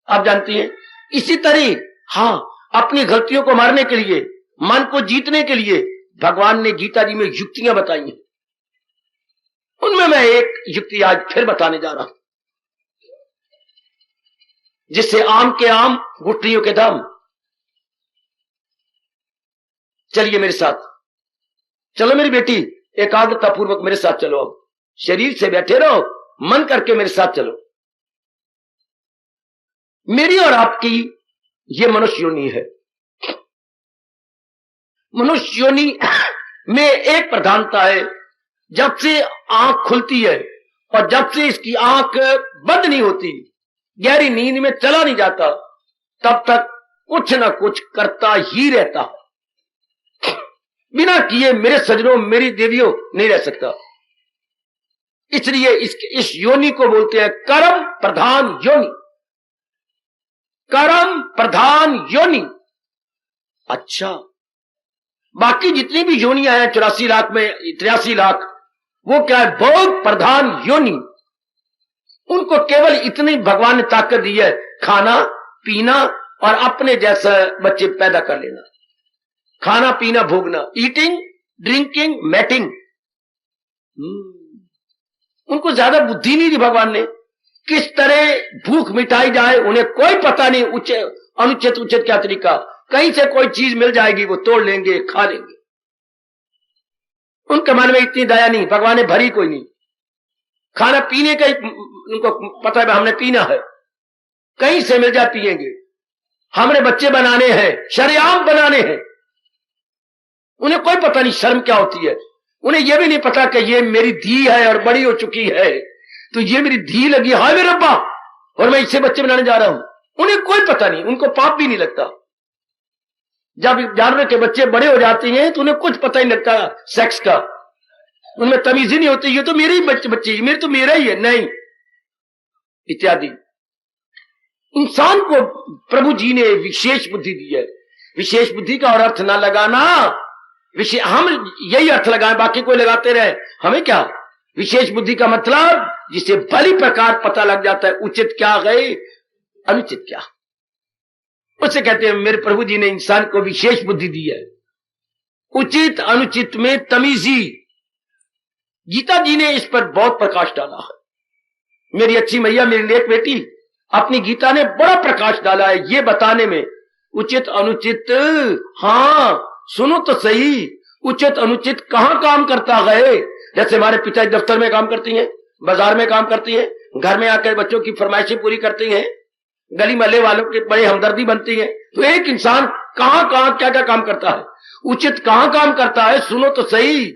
आप जानती हैं। इसी तरह हाँ, अपनी गलतियों को मारने के लिए, मन को जीतने के लिए भगवान ने गीता जी में युक्तियां बताई हैं, उनमें मैं एक युक्ति आज फिर बताने जा रहा हूं, जिससे आम के आम गुठलियों के दाम। चलिए मेरे साथ, चलो मेरी बेटी, एकाग्रता पूर्वक मेरे साथ चलो। अब शरीर से बैठे रहो, मन करके मेरे साथ चलो। मेरी और आपकी ये मनुष्य योनि है। मनुष्य योनि में एक प्रधानता है, जब से आंख खुलती है और जब से इसकी आंख बंद नहीं होती, गहरी नींद में चला नहीं जाता, तब तक कुछ ना कुछ करता ही रहता है। बिना किए मेरे सजनों, मेरी देवियों नहीं रह सकता। इसलिए इस योनि को बोलते हैं कर्म प्रधान योनि। कर्म प्रधान योनि। अच्छा, बाकी जितनी भी योनियां हैं 84 लाख में 83 लाख, वो क्या है? भोग प्रधान योनि। उनको केवल इतनी भगवान ने ताकत दी है, खाना पीना और अपने जैसा बच्चे पैदा कर लेना। खाना पीना भोगना, ईटिंग ड्रिंकिंग मैटिंग। उनको ज्यादा बुद्धि नहीं दी भगवान ने, किस तरह भूख मिटाई जाए उन्हें कोई पता नहीं। अनुचित उचित क्या तरीका, कहीं से कोई चीज मिल जाएगी वो तोड़ लेंगे, खा लेंगे। उनके मन में इतनी दया नहीं, भगवान ने भरी कोई नहीं। खाना पीने का उनको पता है, हमने पीना है, कहीं से मिल जाए पिएंगे। हमने बच्चे बनाने हैं, शरेआम बनाने हैं। उन्हें कोई पता नहीं शर्म क्या होती है। उन्हें यह भी नहीं पता कि ये मेरी धी है और बड़ी हो चुकी है, तो ये मेरी धी लगी, हाय मेरे रब्बा, और मैं इससे बच्चे बनाने जा रहा हूं। उन्हें कोई पता नहीं, उनको पाप भी नहीं लगता। जब जानवर के बच्चे बड़े हो जाते हैं तो उन्हें कुछ पता ही नहीं लगता सेक्स का, उनमें तमीज ही नहीं होती, ये तो मेरे ही बच्चे मेरे तो मेरा ही है, नहीं इत्यादि। इंसान को प्रभु जी ने विशेष बुद्धि दी है। विशेष बुद्धि का और अर्थ ना लगाना, हम यही अर्थ लगाएं, बाकी कोई लगाते रहे, हमें क्या। विशेष बुद्धि का मतलब जिसे भली प्रकार पता लग जाता है उचित क्या है, अनुचित क्या। उससे कहते हैं मेरे प्रभु जी ने इंसान को विशेष बुद्धि दी है, उचित अनुचित में तमीजी। गीता जी ने इस पर बहुत प्रकाश डाला है। मेरी अच्छी मैया, मेरी नेक बेटी, अपनी गीता ने बड़ा प्रकाश डाला है ये बताने में, उचित अनुचित। हाँ सुनो तो सही, उचित अनुचित कहां काम करता है। जैसे हमारे पिताजी दफ्तर में काम करती हैं, बाजार में काम करती हैं, घर में आकर बच्चों की फरमाइशें पूरी करती हैं, गली मोहल्ले वालों के बड़े हमदर्दी बनती है। तो एक इंसान कहां कहां क्या क्या काम करता है, उचित कहां काम करता है, सुनो तो सही।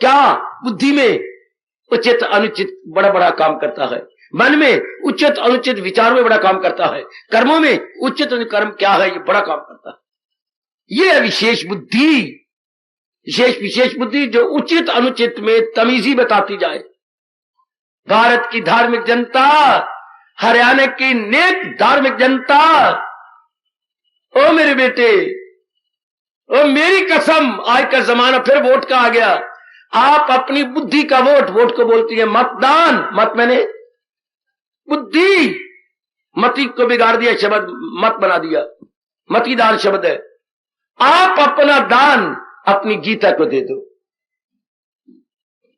क्या बुद्धि में उचित अनुचित बड़ा बड़ा काम करता है, मन में उचित अनुचित विचार में बड़ा काम करता है, कर्मों में उचित कर्म क्या है ये बड़ा काम करता है। ये है विशेष बुद्धि। विशेष बुद्धि जो उचित अनुचित में तमीजी बताती जाए। भारत की धार्मिक जनता, हरियाणा की नेक धार्मिक जनता, ओ मेरे बेटे, ओ मेरी कसम, आज का जमाना फिर वोट का आ गया। आप अपनी बुद्धि का वोट को बोलती है मतदान। मत मैंने बुद्धि, मती को बिगाड़ दिया, शब्द मत बना दिया, मतीदान शब्द है। आप अपना दान अपनी गीता को दे दो।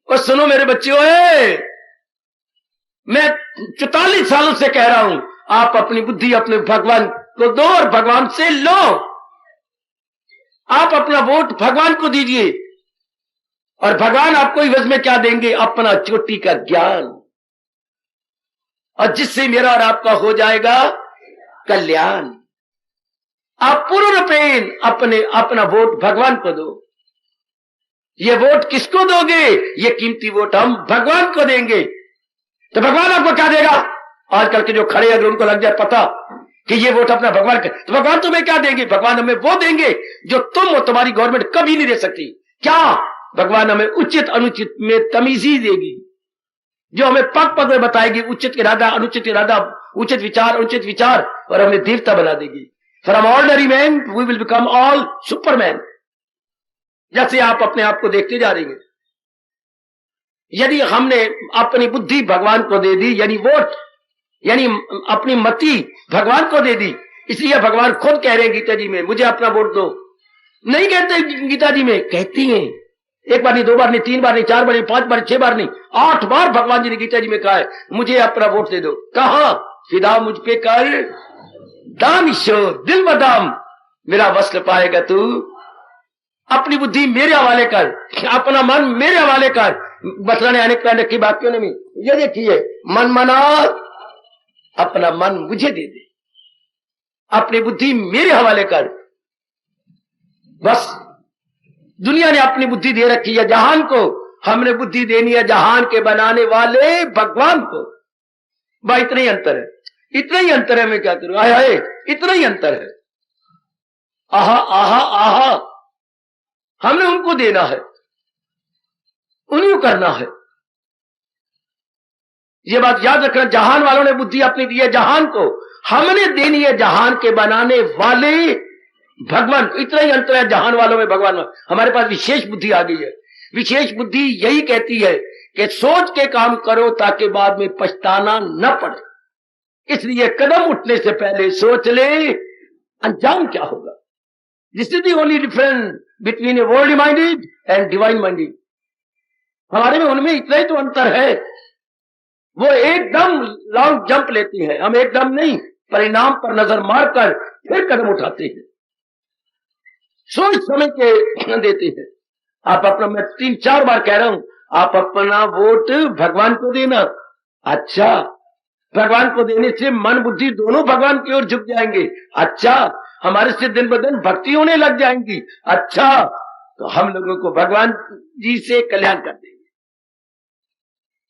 और सुनो मेरे बच्चों, मैं 44 सालों से कह रहा हूं, आप अपनी बुद्धि अपने भगवान को दो और भगवान से लो। आप अपना वोट भगवान को दीजिए और भगवान आपको इवज में क्या देंगे, अपना चोटी का ज्ञान, और जिससे मेरा और आपका हो जाएगा कल्याण। आप पूर्ण रूपेण अपना वोट भगवान को दो। ये वोट किसको दोगे? ये कीमती वोट हम भगवान को देंगे। तो भगवान आपको क्या देगा? आजकल के जो खड़े अगर उनको लग जाए पता कि ये वोट अपना भगवान का, तो भगवान तुम्हें क्या देंगे? भगवान हमें वो देंगे जो तुम और तुम्हारी गवर्नमेंट कभी नहीं दे सकती। क्या? भगवान हमें उचित अनुचित में तमीजी देगी, जो हमें पग पग में बताएगी उचित इरादा, अनुचित इरादा, उचित विचार, अनुचित विचार, और हमें देवता बना देगी। From ordinary man we will become all superman. जैसे आप अपने आप को देखते जा रही हैं। यदि हमने अपनी बुद्धि भगवान को दे दी, यानी वोट, यानी अपनी मति भगवान को दे दी, इसलिए भगवान खुद कह रहे हैं गीता जी में, मुझे अपना वोट दो। नहीं कहते गीता जी में, कहती हैं। एक बार नहीं, दो बार नहीं, तीन बार नहीं, चार बार नहीं, पांच बार, 6 बार नहीं, 8 बार भगवान जी ने गीता जी में कहा है मुझे अपना वोट दे दो। कहा? फिदा मुझ पे कर दानिशो दिल बदाम, मेरा वस्ल पाएगा तू। अपनी बुद्धि मेरे हवाले कर, अपना मन मेरे हवाले कर। बतलाने आने पहले की बात क्यों नहीं? ये देखिए, मन मना, अपना मन मुझे दे दे, अपनी बुद्धि मेरे हवाले कर। बस दुनिया ने अपनी बुद्धि दे रखी है जहान को, हमने बुद्धि देनी है जहान के बनाने वाले भगवान को। भाई इतना ही अंतर है, इतना ही अंतर है। मैं क्या करूं? आया है, इतना ही अंतर है। आहा आहा आहा, हमने उनको देना है, उन्हीं को करना है। ये बात याद रखना, जहान वालों ने बुद्धि अपनी दी है जहान को, हमने देनी है जहान के बनाने वाले भगवान। इतना ही अंतर है जहान वालों में, भगवान में। हमारे पास विशेष बुद्धि आ गई है। विशेष बुद्धि यही कहती है कि सोच के काम करो ताकि बाद में पछताना न पड़े। इसलिए कदम उठने से पहले सोच ले अंजाम क्या होगा। This is the only difference between a world minded and divine minded. हमारे में उनमें इतना ही तो अंतर है। वो एकदम लॉन्ग जंप लेती हैं, हम एकदम नहीं, परिणाम पर नजर मारकर फिर कदम उठाते हैं, सोच समझ के देते हैं। आप अपना, मैं 3-4 बार कह रहा हूं, आप अपना वोट भगवान को देना। अच्छा, भगवान को देने से मन बुद्धि दोनों भगवान की ओर झुक जाएंगे। अच्छा, हमारे से दिन ब दिन भक्ति होने लग जाएंगी। अच्छा, तो हम लोगों को भगवान जी से कल्याण कर देंगे,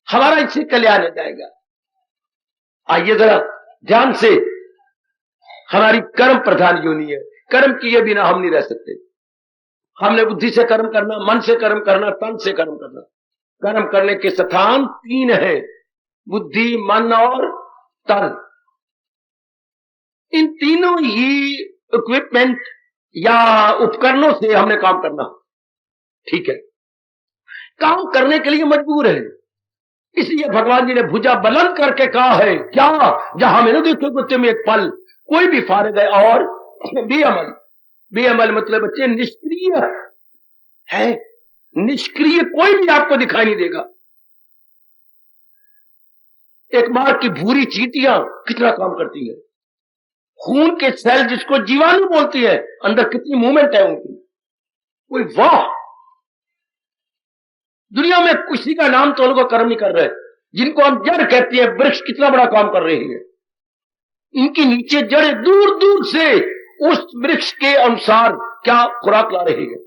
हमारा इससे कल्याण हो जाएगा। आइए जरा ध्यान से, हमारी कर्म प्रधान योनि है, कर्म किए बिना हम नहीं रह सकते। हमने बुद्धि से कर्म करना, मन से कर्म करना, तन से कर्म करना। कर्म करने के स्थान 3 है, बुद्धि, मन और तन। इन तीनों ही इक्विपमेंट या उपकरणों से हमने काम करना, ठीक है। काम करने के लिए मजबूर है, इसलिए भगवान जी ने भुजा बुलंद करके कहा है, क्या? जहां मैंने देखो कुत्ते में एक पल कोई भी फारिग है और बेअमल। बेअमल मतलब बच्चे निष्क्रिय है, निष्क्रिय कोई भी आपको दिखाई नहीं देगा। एक बार की भूरी चींटियां कितना काम करती है, खून के सेल जिसको जीवाणु बोलती है, अंदर कितनी मूवमेंट है उनकी। कोई वाह, दुनिया में किसी का नाम तो लोग कर्म नहीं कर रहे। जिनको हम जड़ कहते हैं, वृक्ष कितना बड़ा काम कर रहे हैं। इनके नीचे जड़ें दूर दूर से उस वृक्ष के अनुसार क्या खुराक ला रही है।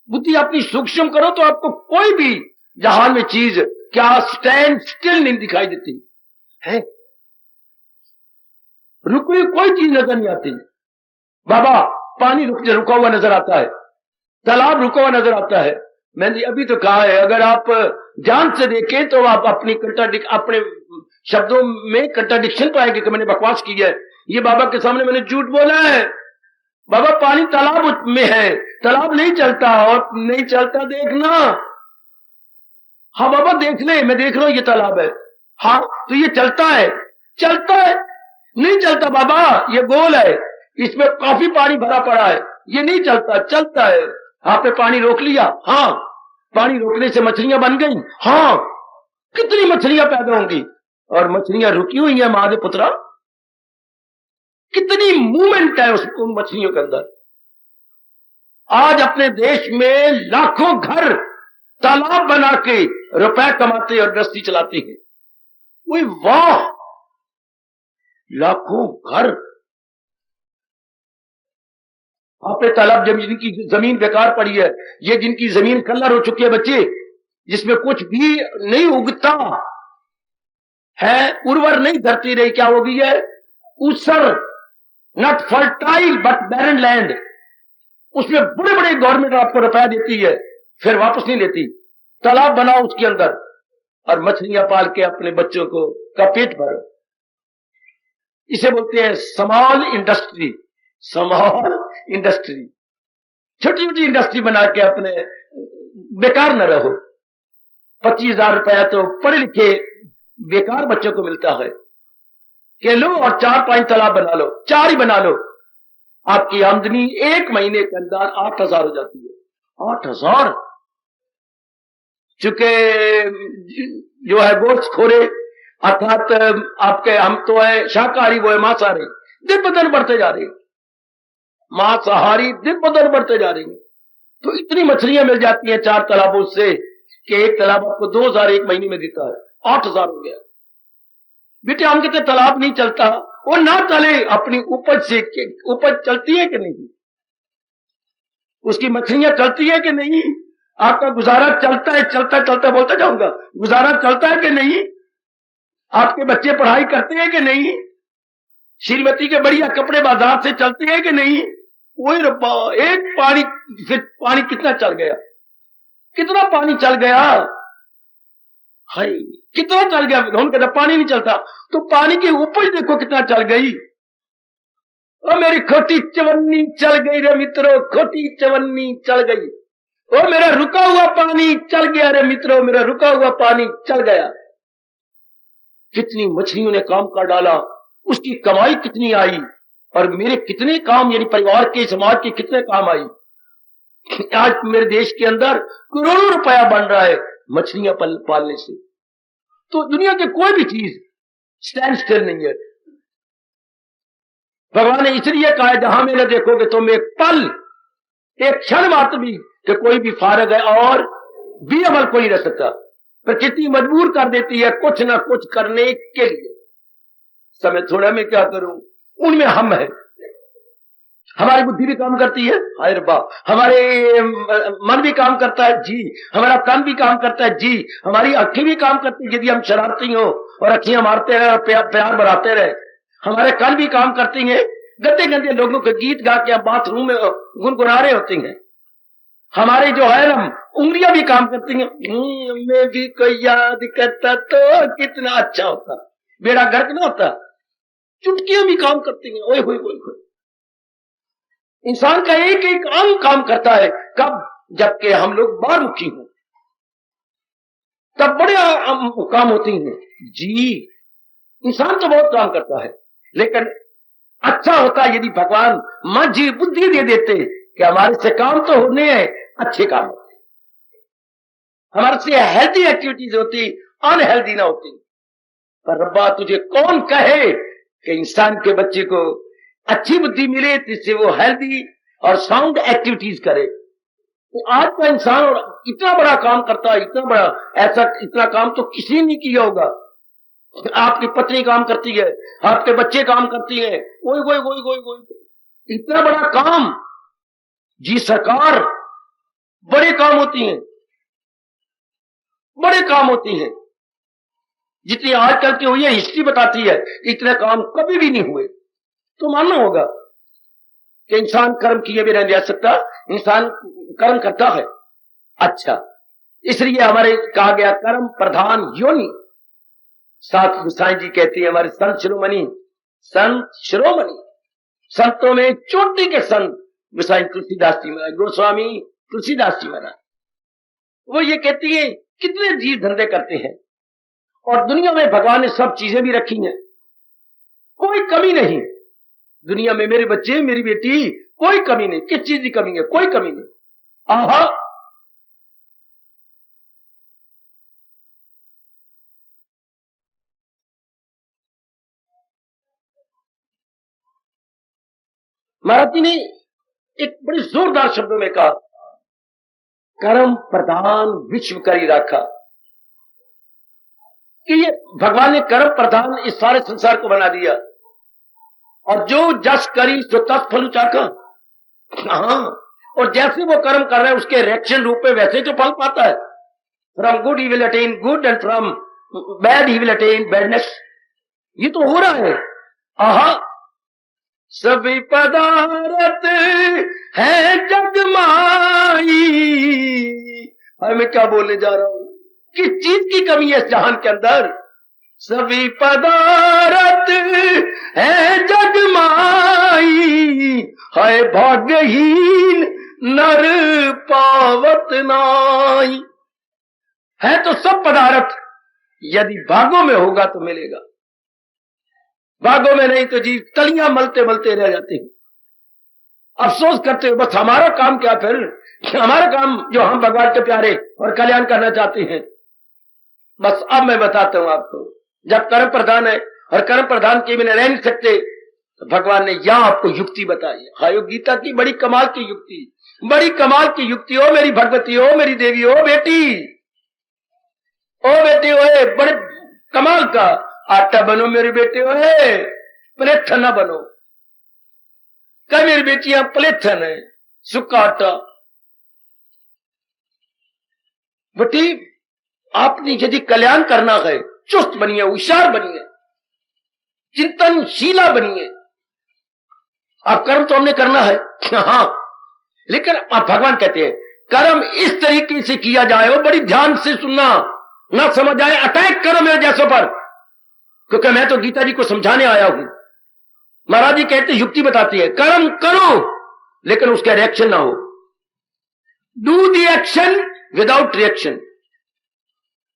बुद्धि अपनी सूक्ष्म करो तो आपको कोई भी जहान में चीज क्या स्टैंड स्टिल नहीं दिखाई देती है, रुकी कोई चीज नजर नहीं आती। बाबा, पानी रुका हुआ नजर आता है, तालाब रुका हुआ नजर आता है। मैंने अभी तो कहा है, अगर आप ध्यान से देखें तो आप अपने शब्दों में कंट्राडिक्शन पाएंगे कि मैंने बकवास की है। ये बाबा के सामने मैंने झूठ बोला है। बाबा, पानी तालाब में है, तालाब नहीं चलता, और नहीं चलता देखना। हाँ बाबा देख ले, मैं देख रहा हूं ये तालाब है। हाँ तो ये चलता है, चलता है, नहीं चलता बाबा, ये गोल है, इसमें काफी पानी भरा पड़ा है, ये नहीं चलता, चलता है। आपने पानी रोक लिया, हाँ, पानी रोकने से मछलियां बन गई, हाँ, कितनी मछलियां पैदा होंगी, और मछलियां रुकी हुई हैं महादेव पुत्रा। कितनी मूवमेंट है उन मछलियों के अंदर। आज अपने देश में लाखों घर तालाब बना के रुपए कमाते और गृहस्थी चलाते हैं। कोई वाह, लाखों घर। आपने तालाब, जिनकी जमीन बेकार पड़ी है, ये जिनकी जमीन कलर हो चुकी है बच्चे, जिसमें कुछ भी नहीं उगता है, उर्वर नहीं धरती रही, क्या हो गई है? ऊसर, not fertile but barren land. उसमें बड़े बड़े गवर्नमेंट आपको रुपया देती है, फिर वापस नहीं लेती। तालाब बनाओ उसके अंदर और मछलियां पाल के अपने बच्चों का पेट भरो। इसे बोलते हैं स्मॉल इंडस्ट्री। स्मॉल इंडस्ट्री, छोटी छोटी इंडस्ट्री बना के अपने बेकार न रहो। 25,000 रुपया तो पढ़े लिखे बेकार बच्चों को मिलता है कि लो और 4-5 तालाब बना लो, 4 ही बना लो, आपकी आमदनी एक महीने के अंदर 8,000 हो जाती है। 8,000। चूंकि जो है गोश्तखोरे अर्थात आपके, हम तो है शाकाहारी, वो है मांसाहारी, दिन ब दिन बढ़ते जा रहे हैं। मांसाहारी दिन ब दिन बढ़ते जा रहे हैं। तो इतनी मछलियां मिल जाती हैं 4 तालाबों से कि एक तालाब आपको 2,000 एक महीने में देता है। 8,000 हो गया। बेटे हम कहते तालाब नहीं चलता, वो ना चले, अपनी उपज से उपज चलती है कि नहीं, उसकी मछलियां चलती है कि नहीं, आपका गुजारा चलता है, चलता चलता बोलता जाऊंगा, गुजारा चलता है कि नहीं, आपके बच्चे पढ़ाई करते हैं कि नहीं, श्रीमती के बढ़िया कपड़े बाजार से चलते हैं कि नहीं। ओए रब्बा, एक पानी से पानी कितना चल गया, कितना पानी चल गया, हाय कितना चल गया। हम कहते पानी नहीं चलता, तो पानी की उपज देखो कितना चल गई। ओ मेरी खोटी चवन्नी चल गई रे मित्रों, खोटी चवन्नी चल गई। ओ मेरा रुका हुआ पानी चल गया रे मित्रों, मेरा रुका हुआ पानी चल गया। कितनी मछलियों ने काम कर डाला, उसकी कमाई कितनी आई, और मेरे कितने काम, यानी परिवार के, समाज के कितने काम आई। आज मेरे देश के अंदर करोड़ों रुपया बन रहा है मछलियां पालने से। तो दुनिया की कोई भी चीज स्टैंड स्टिल नहीं है। भगवान ने इसलिए कहा है जहां में न देखोगे तुम एक पल, एक क्षण मात्र भी कि कोई भी फारग है और भी अमल कोई रह सकता। प्रकृति मजबूर कर देती है कुछ ना कुछ करने के लिए। समय थोड़ा, मैं क्या करूं, उनमें हम है। हमारी बुद्धि भी काम करती है, हाय रब्बा, हमारे मन भी काम करता है जी, हमारा तन भी काम करता है जी, हमारी अखी भी काम करती है। यदि हम शरारती हो और अखियां मारते रहे और प्यार बढ़ाते रहे, हमारे कान भी काम करती हैं, गंदे गंदे लोगों के गीत गा के बाथरूम में गुनगुना रहे होती हैं। हमारे जो है ना उंगलियां भी काम करती हैं, मैं भी कोई याद करता तो कितना अच्छा होता, बेड़ा गर्क ना होता। चुटकियां भी काम करती हैं, ओए होए होए होए। इंसान का एक एक अंग काम करता है। कब? जबकि हम लोग बाहरमुखी हों, तब बड़े काम होती हैं जी। इंसान तो बहुत काम करता है, लेकिन अच्छा होता है यदि भगवान मन जी बुद्धि दे देते कि हमारे से काम तो होने हैं, अच्छे काम होते, हमारे से हेल्दी एक्टिविटीज होती, अनहेल्दी ना होती। पर रब्बा तुझे कौन कहे कि इंसान के बच्चे को अच्छी बुद्धि मिले जिससे वो हेल्दी और साउंड एक्टिविटीज करे। तो आज का इंसान इतना बड़ा काम करता है, इतना बड़ा, ऐसा इतना काम तो किसी ने किया होगा। आपकी पत्नी काम करती है, आपके बच्चे काम करती है, कोई कोई कोई कोई कोई इतना बड़ा काम जी। सरकार, बड़े काम होती हैं, बड़े काम होती हैं। जितनी आजकल की हुई है, हिस्ट्री बताती है इतने काम कभी भी नहीं हुए। तो मानना होगा कि इंसान कर्म किए भी नहीं जा सकता, इंसान कर्म करता है। अच्छा, इसलिए हमारे कहा गया कर्म प्रधान योनि। साथ गोसाई जी कहती है, हमारे संत शिरोमणि, संत शिरोमणि, संतों में चोटी के संत गोसाई तुलसीदास जी महाराज, गोस्वामी तुलसीदास जी महाराज, वो ये कहती है कितने जीव धंधे करते हैं और दुनिया में भगवान ने सब चीजें भी रखी हैं, कोई कमी नहीं। दुनिया में मेरे बच्चे, मेरी बेटी, कोई कमी नहीं। किस चीज की कमी है? कोई कमी नहीं। आहा, महाराज जी ने एक बड़े जोरदार शब्दों में कहा, कर्म प्रधान विश्व करी राखा, कि ये भगवान ने कर्म प्रधान इस सारे संसार को बना दिया। और जो जस करी सो तत्फल चाका। हाँ, और जैसे वो कर्म कर रहे हैं उसके रिएक्शन रूप में वैसे तो फल पाता है। From good he will attain good and from bad he will attain badness. ये तो हो रहा है। आहा, सभी पदार्थ है जगमाई। मैं क्या बोलने जा रहा हूं, किस चीज की कमी है इस जहान के अंदर? सभी पदार्थ है जगमाई, है भाग्यहीन नर पावत नाई। है तो सब पदार्थ, यदि भागों में होगा तो मिलेगा, भागों में नहीं तो जी तलियां मलते मलते रह जाते हैं। अफसोस करते हो। बस हमारा काम क्या फिर, हमारा काम जो हम भगवान के प्यारे और कल्याण करना चाहते हैं। बस अब मैं बताता हूं आपको, जब कर्म प्रधान है और कर्म प्रधान के बिना रह नहीं सकते, तो भगवान ने यहां आपको युक्ति बताई है। हायो गीता की बड़ी कमाल की युक्ति, बड़ी कमाल की युक्ति। ओ मेरी भगवती, ओ मेरी देवी, ओ बेटी, ओ बेटे, ओए बड़े कमाल का आटा बनो मेरे बेटे, ओए प्लेथन ना बनो। क्या मेरी बेटियां प्लेथन है, सूखा आटा। बेटी आपने यदि कल्याण करना है, चुस्त बनिए, होशियार बनिए, चिंतनशीला बनिए। आप कर्म तो हमने करना है, हाँ, लेकिन आप भगवान कहते हैं कर्म इस तरीके से किया जाए, वो बड़ी ध्यान से सुनना, ना समझ आए अटैक करो मेरे जैसों पर, क्योंकि मैं तो गीता जी को समझाने आया हूं। महाराज जी कहते युक्ति बताती है, कर्म करो लेकिन उसका रिएक्शन ना हो। Do the action without reaction.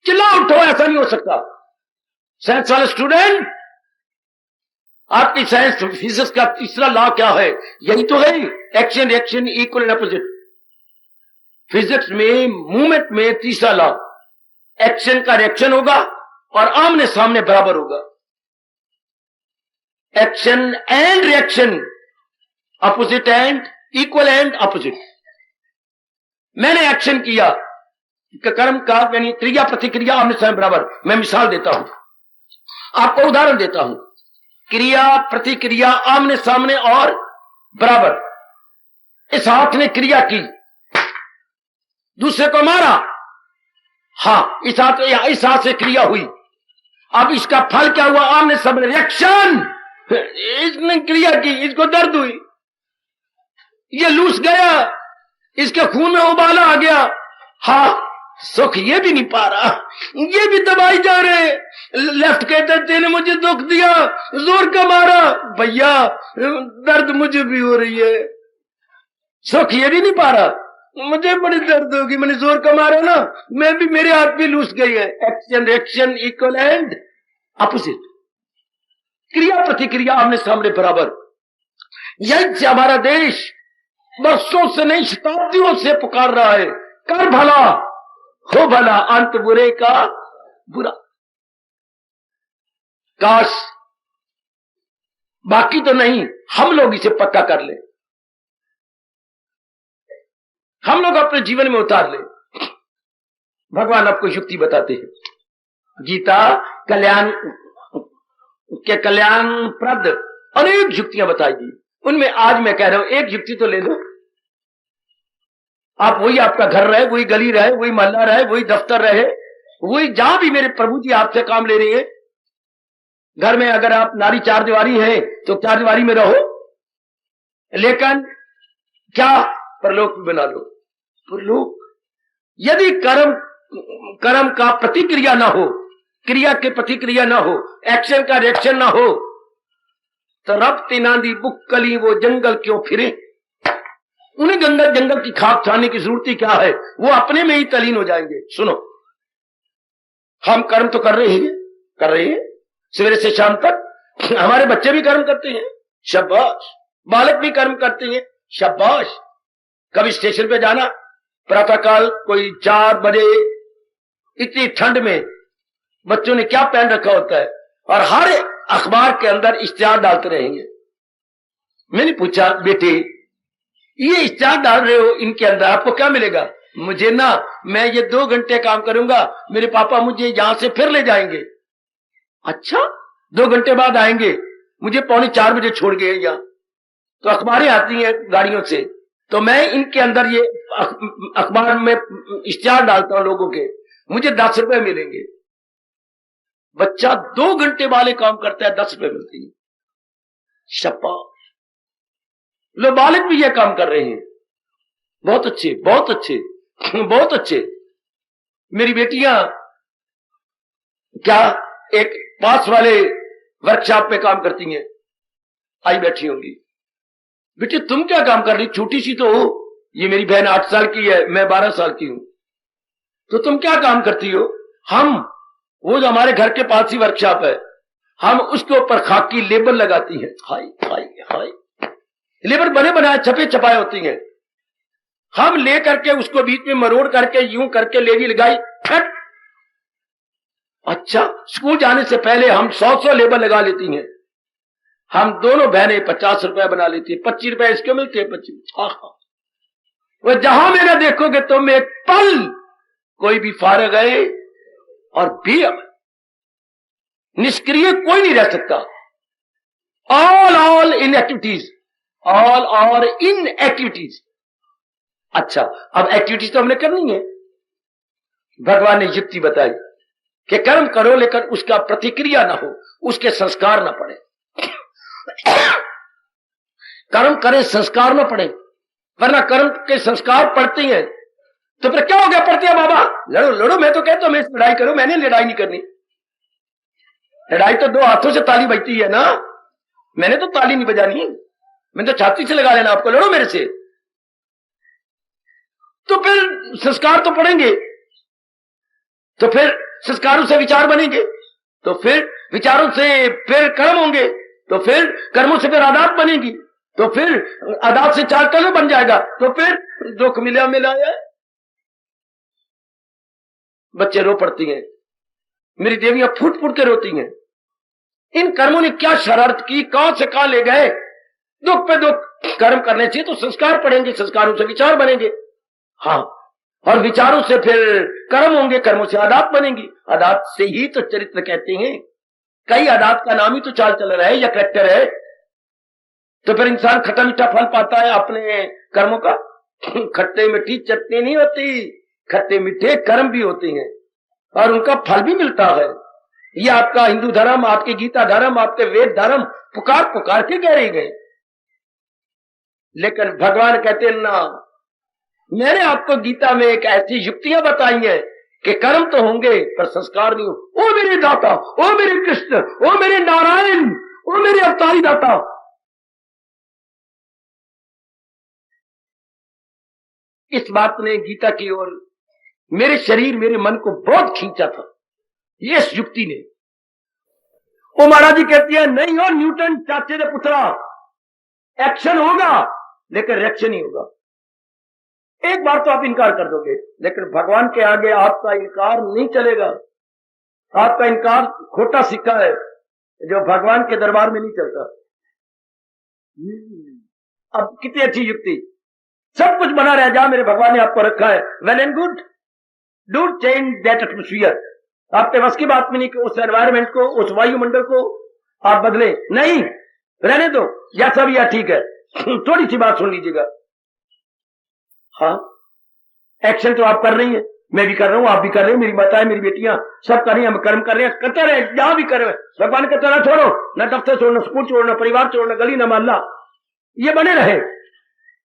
चिल्ला उठो, ऐसा नहीं हो सकता। साइंस वाले स्टूडेंट, आपकी साइंस फिजिक्स का तीसरा लॉ क्या है? यही तो है, action reaction equal and opposite. Physics में मूवमेंट में तीसरा लॉ, एक्शन का रिएक्शन होगा और आमने सामने बराबर होगा। Action and reaction, opposite and equal and opposite. मैंने एक्शन किया, कर्म का यानी क्रिया प्रतिक्रिया आमने सामने बराबर। मैं मिसाल देता हूं, आपको उदाहरण देता हूं। क्रिया प्रतिक्रिया आमने सामने और बराबर। इस हाथ ने क्रिया की, दूसरे को मारा, हाँ, इस हाथ से क्रिया हुई। अब इसका फल क्या हुआ? आमने सामने रिएक्शन। इसने क्रिया की, इसको दर्द हुई, ये लूस गया, इसके खून में उबाला आ गया, हाँ, सुख ये भी नहीं पा रहा, ये भी दबाई जा रहे। लेफ्ट कहते तेने मुझे दुख दिया, जोर का मारा, भैया दर्द मुझे भी हो रही है, सुख ये भी नहीं पा रहा, मुझे बड़ी दर्द होगी, मैंने जोर का मारा ना, मैं भी, मेरे हाथ भी लूस गई है। Action reaction equal and opposite. क्रिया प्रतिक्रिया आमने सामने बराबर। यही हमारा देश वर्षों से नहीं शताब्दियों से पुकार रहा है, कर भला हो भला, अंत बुरे का बुरा। काश बाकी तो नहीं, हम लोग इसे पक्का कर ले, हम लोग अपने जीवन में उतार ले। भगवान आपको युक्ति बताते हैं। गीता कल्याण के कल्याणप्रद अनेक युक्तियां बताएगी, उनमें आज मैं कह रहा हूं एक युक्ति तो ले लो। आप वही आपका घर रहे, वही गली रहे, वही मोहल्ला रहे, वही दफ्तर रहे, वही जहां भी मेरे प्रभु जी आपसे काम ले रही है। घर में अगर आप नारी चार दीवारी है तो चार दीवारी में रहो, लेकिन क्या परलोक भी बना लो। परलोक यदि कर्म का प्रतिक्रिया ना हो, क्रिया के प्रतिक्रिया ना हो, एक्शन का रिएक्शन ना हो, तो रब तिनांदी बुक्कली वो जंगल क्यों फिरे। उन्हें जंगल की खाक छाने की जरूरत क्या है, वो अपने में ही तलीन हो जाएंगे। सुनो, हम कर्म तो कर रहे हैं सवेरे से शाम तक। हमारे बच्चे भी कर्म करते हैं, शाबाश। बालक भी कर्म करते हैं, शाबाश। कभी स्टेशन पे जाना, प्रातःकाल कोई 4 बजे, इतनी ठंड में बच्चों ने क्या पहन रखा होता है, और हर अखबार के अंदर इश्तिहार डालते रहेंगे। मैंने पूछा, बेटे ये इश्तिहार डाल रहे हो, इनके अंदर आपको क्या मिलेगा? मुझे ना, मैं ये 2 घंटे काम करूंगा, मेरे पापा मुझे यहां से फिर ले जाएंगे। अच्छा, 2 घंटे बाद आएंगे, मुझे 3:45 बजे छोड़ गए यहाँ। तो अखबारें आती हैं गाड़ियों से, तो मैं इनके अंदर ये अखबार में इश्तिहार डालता हूं लोगों के, मुझे 10 रुपए मिलेंगे। बच्चा 2 घंटे वाले काम करता है, 10 रुपए मिलती है। शाबाश। लो, बालक भी ये काम कर रहे हैं, बहुत अच्छे, बहुत अच्छे, बहुत अच्छे। मेरी बेटियां क्या एक पास वाले वर्कशॉप में काम करती हैं, आई बैठी होंगी। बेटे तुम क्या काम कर रही, छोटी सी तो हो, ये मेरी बहन 8 साल की है, मैं 12 साल की हूं, तो तुम क्या काम करती हो? हम, वो जो हमारे घर के पास ही वर्कशॉप है, हम उसके ऊपर खाकी लेबल लगाती है। हाय हाय हाय, लेबर बने बनाए छपे छपाए होती हैं। हम ले करके उसको बीच में मरोड़ करके यूं करके लेवी लगाई, फट। अच्छा, स्कूल जाने से पहले हम 100 लेबर लगा लेती हैं। हम दोनों बहनें 50 रुपए बना लेती है, 25 रुपए इसके मिलते हैं, 25। वो जहां मेरा देखोगे तो मैं एक पल कोई भी फारग है और बेअमल निष्क्रिय कोई नहीं रह सकता। All in activities, all in activities. अच्छा, अब एक्टिविटीज तो हमने करनी है। भगवान ने युक्ति बताई कि कर्म करो लेकिन उसका प्रतिक्रिया ना हो, उसके संस्कार ना पड़े। कर्म करें संस्कार ना पड़े, वरना कर्म के संस्कार पड़ते हैं तो फिर क्या हो गया? पड़ते हैं बाबा, लड़ो लड़ो। मैं तो कहता हूं मैं लड़ाई करो, मैंने लड़ाई नहीं करनी। लड़ाई तो 2 हाथों से ताली बजती है ना, मैंने तो ताली नहीं बजानी, मैंने तो छाती से लगा लेना आपको, लड़ो मेरे से। तो फिर संस्कार तो पड़ेंगे, तो फिर संस्कारों से विचार बनेंगे, तो फिर विचारों से फिर कर्म होंगे, तो फिर कर्मों से फिर आदात बनेगी, तो फिर आदात से चार कलर बन जाएगा, तो फिर दुख मिला मिलाया। बच्चे रो पड़ती हैं, मेरी देवियां फूट फूट के रोती हैं। इन कर्मों ने क्या शरारत की, कहां से कहां ले गए। दुख पे दुख। कर्म करने से तो संस्कार पड़ेंगे, संस्कारों से विचार बनेंगे, हाँ, और विचारों से फिर कर्म होंगे, कर्मों से आदात बनेंगी, आदात से ही तो चरित्र कहते हैं। कई आदात का नाम ही तो चाल चल रहा है या करेक्टर है। तो फिर इंसान खट्टा मीठा फल पाता है अपने कर्मों का। खट्टे मीठी चटनी नहीं होती, खट्टे मीठे कर्म भी होते हैं और उनका फल भी मिलता है। ये आपका हिंदू धर्म, आपके गीता धर्म, आपके वेद धर्म पुकार पुकार के कह रहे गए। लेकिन भगवान कहते हैं ना, मैंने आपको गीता में एक ऐसी युक्तियां बताई हैं कि कर्म तो होंगे पर संस्कार नहीं हो। ओ मेरे दाता, ओ मेरे कृष्ण, ओ मेरे नारायण, ओ मेरे अवतारी दाता। इस बात ने गीता की ओर मेरे शरीर मेरे मन को बहुत खींचा था, ये इस युक्ति ने। वो महाराज जी कहती है नहीं हो न्यूटन चाचे ने पुतला, एक्शन होगा लेकिन रिएक्शन ही होगा। एक बार तो आप इनकार कर दोगे, लेकिन भगवान के आगे आपका इनकार नहीं चलेगा। आपका इनकार खोटा सिक्का है जो भगवान के दरबार में नहीं चलता। अब कितनी अच्छी युक्ति, सब कुछ बना रह जा, मेरे भगवान ने आपको रखा है, well and good, don't change that atmosphere. आपके बस की बात में नहीं कि उस एनवायरमेंट को, उस वायुमंडल को आप बदले, नहीं, रहने दो जैसा भी है, ठीक है। थोड़ी सी बात सुन लीजिएगा। हाँ, एक्शन तो आप कर रही हैं, मैं भी कर रहा हूं, आप भी कर रहे हैं, मेरी माताएं, मेरी बेटियां सब कर रही हैं, हम कर्म कर रहे हैं, करते रहे, जहां भी कर रहे हैं। भगवान का तरह छोड़ो, न दफ्तर छोड़ना, स्कूल छोड़ना, परिवार छोड़ना, गली न मोहल्ला, ये बने रहे,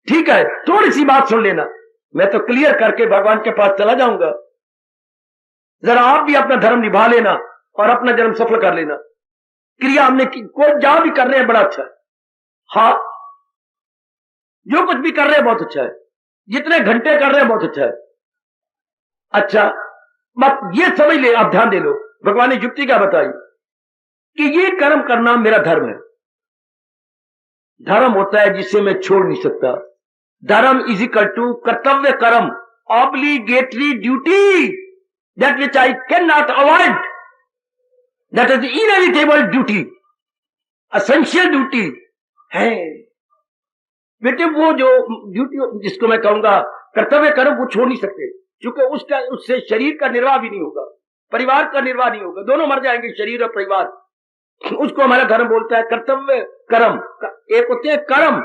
ठीक है। थोड़ी सी बात सुन लेना, मैं तो क्लियर करके भगवान के पास चला जाऊंगा। जरा आप भी अपना धर्म निभा लेना और अपना जन्म सफल कर लेना। क्रिया हमने कोई जहां भी कर रहे हैं बड़ा अच्छा है, हाँ, जो कुछ भी कर रहे हैं बहुत अच्छा है, जितने घंटे कर रहे हैं बहुत अच्छा है। अच्छा, बस ये समझ ले, आप ध्यान दे लो, भगवान ने युक्ति क्या बताई कि ये कर्म करना मेरा धर्म है। धर्म होता है जिसे मैं छोड़ नहीं सकता। धर्म इज इक्वल टू कर्तव्य कर्म, obligatory duty, that which I can not avoid, that is inevitable duty, essential duty है। बेटे वो जो ड्यूटी जिसको मैं कहूंगा कर्तव्य कर्म, वो छोड़ नहीं सकते, क्योंकि उससे शरीर का निर्वाह भी नहीं होगा, परिवार का निर्वाह नहीं होगा, दोनों मर जाएंगे, शरीर और परिवार। उसको हमारा धर्म बोलता है कर्तव्य कर्म। एक होते हैं कर्म,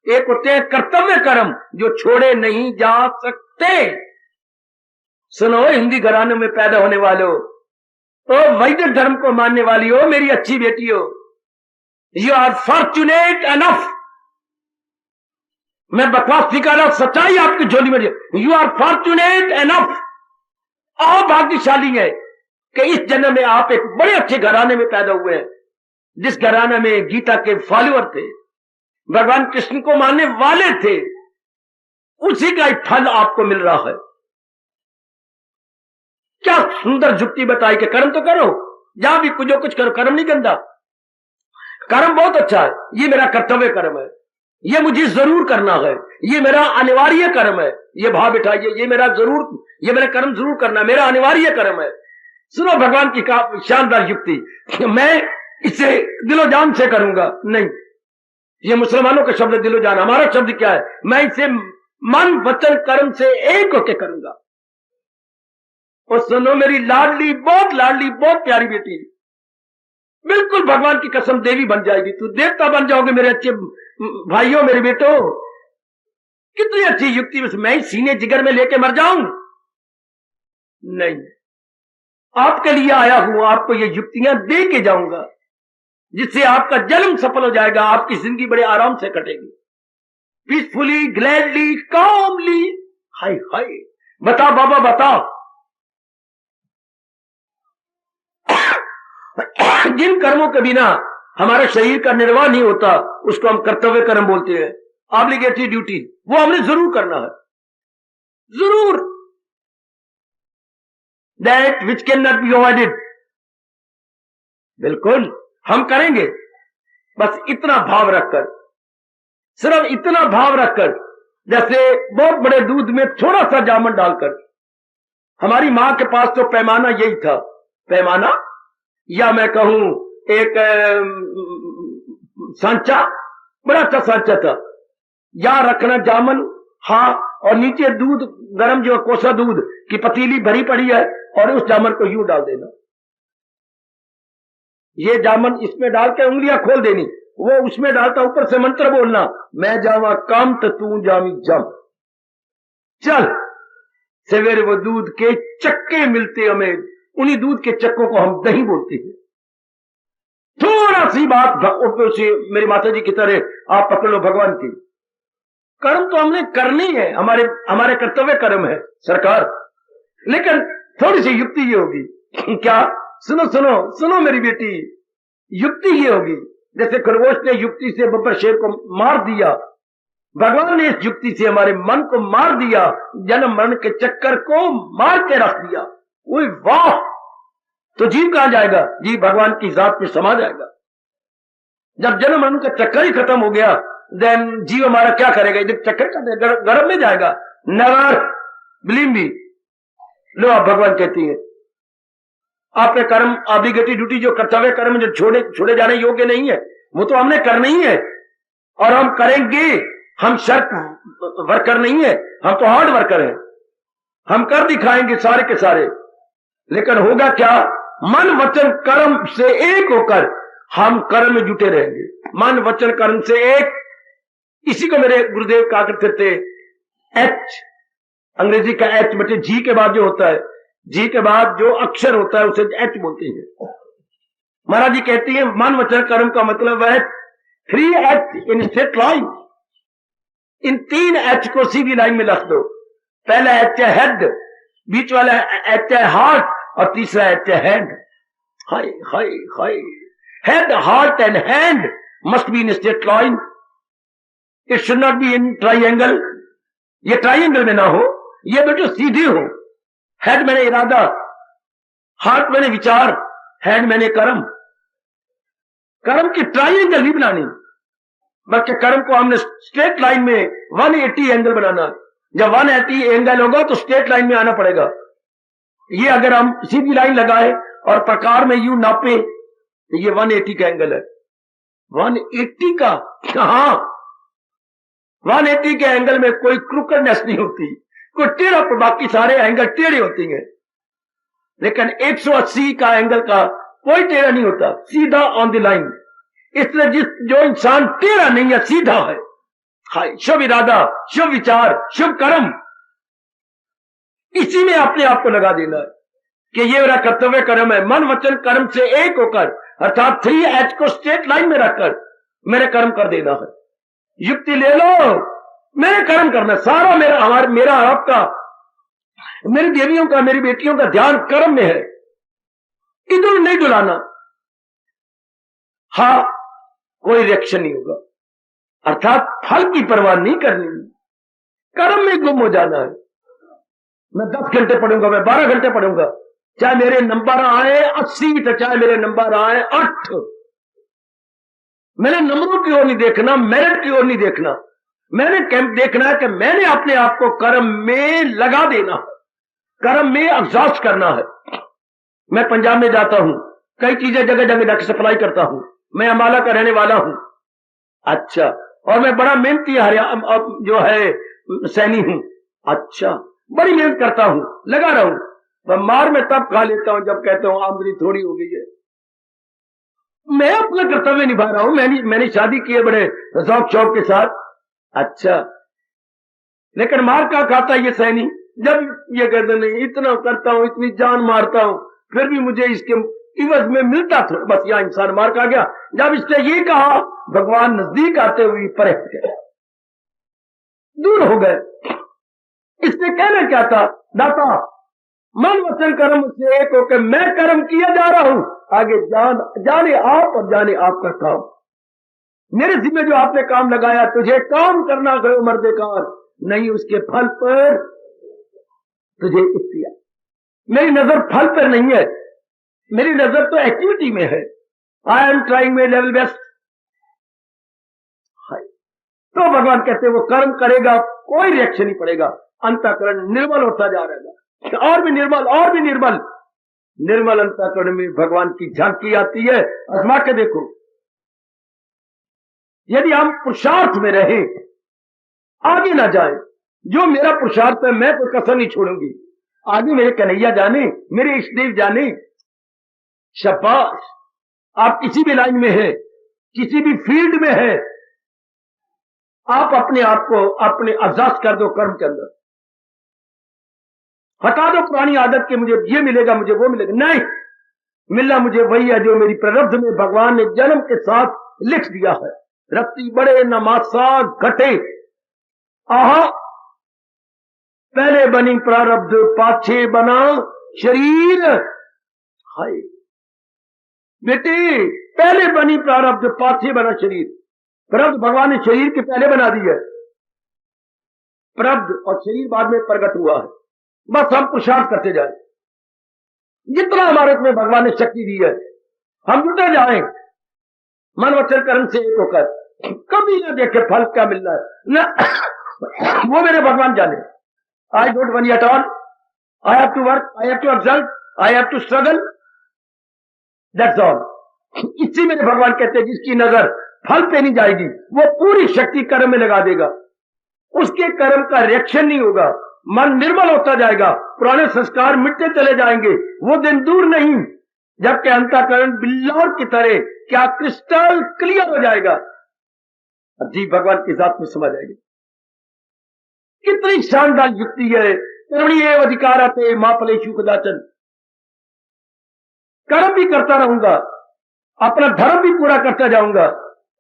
एक होते हैं कर्तव्य कर्म, जो छोड़े नहीं जा सकते। सुनो हिंदी घराने में पैदा होने वालों, ओ वैदिक धर्म को मानने वाली हो, मेरी अच्छी बेटी हो, यू आर फॉर्चुनेट एनफ। मैं बकवास नहीं कर रहा, सच्चाई आपकी झोली में, यू आर फॉर्चुनेट एनफ। और भाग्यशाली है कि इस जन्म में आप एक बड़े अच्छे घराने में पैदा हुए हैं, जिस घराने में गीता के फॉलोअर थे, भगवान कृष्ण को मानने वाले थे, उसी का एक फल आपको मिल रहा है। क्या सुंदर युक्ति बताई कि कर्म तो करो, जहां भी जो कुछ करो, कर्म नहीं गंदा, कर्म बहुत अच्छा है, ये मेरा कर्तव्य कर्म है। ये मुझे जरूर करना है, ये मेरा अनिवार्य कर्म है। ये भाव बिठाइए, ये मेरा कर्म जरूर करना, मेरा अनिवार्य कर्म है। सुनो भगवान की शानदार युक्ति, मैं इसे दिलो जान से करूंगा नहीं, ये मुसलमानों का शब्द दिलो जान, हमारा शब्द क्या है, मैं इसे मन वचन कर्म से एक होके करूंगा। और सुनो मेरी लाडली, बहुत प्यारी बेटी, बिल्कुल भगवान की कसम देवी बन जाएगी, तू देवता बन जाओगे मेरे अच्छे भाइयों, मेरे बेटो। कितनी अच्छी युक्ति, बस मैं ही सीने जिगर में लेके मर जाऊं? नहीं, आपके लिए आया हूं, आपको ये युक्तियां दे के जाऊंगा, जिससे आपका जन्म सफल हो जाएगा, आपकी जिंदगी बड़े आराम से कटेगी, पीसफुली, ग्लैडली, कामली। हाय हाय, बता बाबा बता, जिन कर्मों के बिना हमारे शरीर का निर्वाह नहीं होता, उसको हम कर्तव्य कर्म बोलते हैं, ऑब्लिगेटरी ड्यूटी, वो हमने जरूर करना है, जरूर। That which can not be avoided, बिल्कुल हम करेंगे। बस इतना भाव रखकर, सिर्फ इतना भाव रखकर, जैसे बहुत बड़े दूध में थोड़ा सा जामुन डालकर। हमारी मां के पास तो पैमाना यही था, पैमाना या मैं कहूं एक सांचा, बड़ा अच्छा सांचा था, या रखना जामुन, हाँ, और नीचे दूध गरम, जो कोसा दूध की पतीली भरी पड़ी है, और उस जामुन को यूं डाल देना, ये जामुन इसमें डाल के उंगलियां खोल देनी, वो उसमें डालता, ऊपर से मंत्र बोलना, मैं जावा काम तो तू जामी जम, चल। सवेरे वो दूध के चक्के मिलते हमें, उन्हीं दूध के चक्कों को हम दही बोलते हैं। थोड़ा सी बात मेरी माता जी की तरह आप पकड़ लो भगवान की। कर्म तो हमने करनी है, हमारे कर्तव्य कर्म है सरकार, लेकिन थोड़ी सी युक्ति ये होगी क्या? सुनो सुनो सुनो मेरी बेटी, युक्ति ये होगी, जैसे खरगोश ने युक्ति से बब्बर शेर को मार दिया, भगवान ने इस युक्ति से हमारे मन को मार दिया, जन्म मरण के चक्कर को मार के रख दिया। ओए वाह, तो जीव कहां जाएगा? जीव भगवान की जात में समा जाएगा। जब जन्म मरण का चक्कर ही खत्म हो गया, देन जीव हमारा क्या करेगा? इधर चक्कर का गर्भ में जाएगा, नेवर बिलीव मी। लो आप भगवान कहती है, आपके कर्म ऑब्लिगेटरी ड्यूटी, जो कर्तव्य कर्म जो छोड़े जाने योग्य नहीं है, वो तो हमने करना ही है, और हम करेंगे। हम शर्त वर्कर नहीं है, हम तो हार्ड वर्कर हैं, हम कर दिखाएंगे सारे के सारे। लेकिन होगा क्या? मन वचन कर्म से एक होकर हम कर्म में जुटे रहेंगे, मन वचन कर्म से एक। इसी को मेरे गुरुदेव कहा करते थे, एच, अंग्रेजी का एच बटे जी के बाद जो होता है, जी के बाद जो अक्षर होता है उसे एच बोलते हैं। महाराज जी कहती है मन वचन कर्म का मतलब है 3 H in straight line. In 3 H को सीधी लाइन में रख दो। पहला एच है हेड, बीच वाला एच है हार्ट, और तीसरा एच है hand. Hi hi hi, head, heart and hand must be in straight line, it should not be in triangle. ये ट्राइंगल में ना हो, ये बेटो सीधे हो। हेड मैंने इरादा, हार्ट मैंने विचार, हैंड मैंने कर्म। कर्म की ट्राइंगल नहीं बनानी, बल्कि कर्म को हमने स्ट्रेट लाइन में 180 एंगल बनाना। जब 180 एंगल होगा तो स्ट्रेट लाइन में आना पड़ेगा। ये अगर हम सीधी लाइन लगाए और प्रकार में यूं नापे तो ये 180 का एंगल है। 180 का, हाँ, 180 के एंगल में कोई क्रूकनेस नहीं होती, कोई टेढ़ा, बाकी सारे एंगल टेढ़े होते हैं, लेकिन 180 का एंगल का कोई टेढ़ा नहीं होता, सीधा ऑन द लाइन। इसलिए जो इंसान टेढ़ा नहीं है, सीधा है, हाय, शुभ इरादा, शुभ विचार, शुभ कर्म, इसी में अपने आप को लगा देना है कि ये मेरा कर्तव्य कर्म है। मन वचन कर्म से एक होकर, अर्थात 3 एच को स्ट्रेट लाइन में रखकर मेरे कर्म कर देना है। युक्ति ले लो, मेरे कर्म करना, सारा मेरा आपका, मेरी देवियों का, मेरी बेटियों का ध्यान कर्म में है, इधर नहीं डुलाना। हाँ, कोई रिएक्शन नहीं होगा, अर्थात फल की परवाह नहीं करनी, कर्म में गुम हो जाना है। मैं 10 घंटे पढ़ूंगा, मैं 12 घंटे पढ़ूंगा, चाहे मेरे नंबर आए 80 तो चाहे मेरे नंबर आए 8, मैंने नंबरों की ओर नहीं देखना, मेरिट की ओर नहीं देखना। मैंने देखना है कि मैंने अपने आप को कर्म में लगा देना, कर्म में एग्जॉस्ट करना है। मैं पंजाब में जाता हूं, कई चीजें जगह जगह जाकर सप्लाई करता हूं। मैं अम्बाला का रहने वाला हूं। अच्छा, और मैं बड़ा मेहनती हरियाणा जो है सैनी हूं। अच्छा, बड़ी मेहनत करता हूं, लगा रहा हूं। पर मार में तब खा लेता हूं जब कहता हूं आमदनी थोड़ी हो गई है। मैं अपना कर्तव्य निभा रहा हूं। मैंने शादी की है बड़े शौक शौक के साथ। अच्छा, लेकिन मार क्या खाता है ये सैनी? जब ये कहते नहीं इतना करता हूं, इतनी जान मारता हूं, फिर भी मुझे इसके इवज में मिलता था, बस यहां इंसान मार खा गया। जब इसने ये कहा, भगवान नजदीक आते हुए परे हट गए, दूर हो गए। इसने कहना क्या था? दाता मन वचन कर्म से एक होकर मैं कर्म किया जा रहा हूं, आगे जाने आप और जाने आपका काम। मेरे जिम्मे जो आपने काम लगाया, तुझे काम करना गयो मर्दे कार, नहीं उसके फल पर तुझे इख्तियार। मेरी नजर फल पर नहीं है, मेरी नजर तो एक्टिविटी में है। I am trying my level best. तो भगवान कहते हैं वो कर्म करेगा, कोई रिएक्शन नहीं पड़ेगा, अंतःकरण निर्मल होता जा रहेगा, और भी निर्मल और भी निर्मल। निर्मल अंतःकरण में भगवान की झांकी आती है। आजमा के देखो, यदि हम पुरुषार्थ में रहे, आगे ना जाए, जो मेरा पुरुषार्थ है मैं तो कसर नहीं छोड़ूंगी, आगे मेरे कन्हैया जाने, मेरे इष्टदेव जाने। शाबाश, आप किसी भी लाइन में है, किसी भी फील्ड में है, आप अपने आप को अपने एडजस्ट कर दो कर्म के अंदर। हटा दो पुरानी आदत के मुझे ये मिलेगा, मुझे वो मिलेगा। नहीं, मिलना मुझे वही है जो मेरी प्रारब्ध में भगवान ने जन्म के साथ लिख दिया है। रत्ती बड़े नमासा घटे, आहा पहले बनी प्रारब्ध पाछे बना शरीर। हाय बेटे, पहले बनी प्रारब्ध पाछे बना शरीर। प्रारब्ध भगवान ने शरीर के पहले बना दी है, प्रारब्ध और शरीर बाद में प्रकट हुआ है। बस हम पुरुषार्थ करते जाए, जितना हमारे में भगवान ने शक्ति दी है हम जुटे जाएं, मन वचन कर्म से एक होकर। कभी ना देखे फल क्या मिलना है ना, वो मेरे भगवान जाने। I don't worry at all, I have to work, I have to exalt, I have to struggle, that's all. इसी मेरे भगवान कहते हैं जिसकी नजर फल पे नहीं जाएगी, वो पूरी शक्ति कर्म में लगा देगा, उसके कर्म का रिएक्शन नहीं होगा, मन निर्मल होता जाएगा, पुराने संस्कार मिटते चले जाएंगे। वो दिन दूर नहीं जबकि अंतःकरण बिल्लौर की तरह क्या क्रिस्टल क्लियर हो जाएगा। जी भगवान की जात में समझ आएगी। कितनी शानदार युक्ति है। कर्मणीय अधिकारते मां फलेषु कदाचन। कर्म भी करता रहूंगा, अपना धर्म भी पूरा करता जाऊंगा,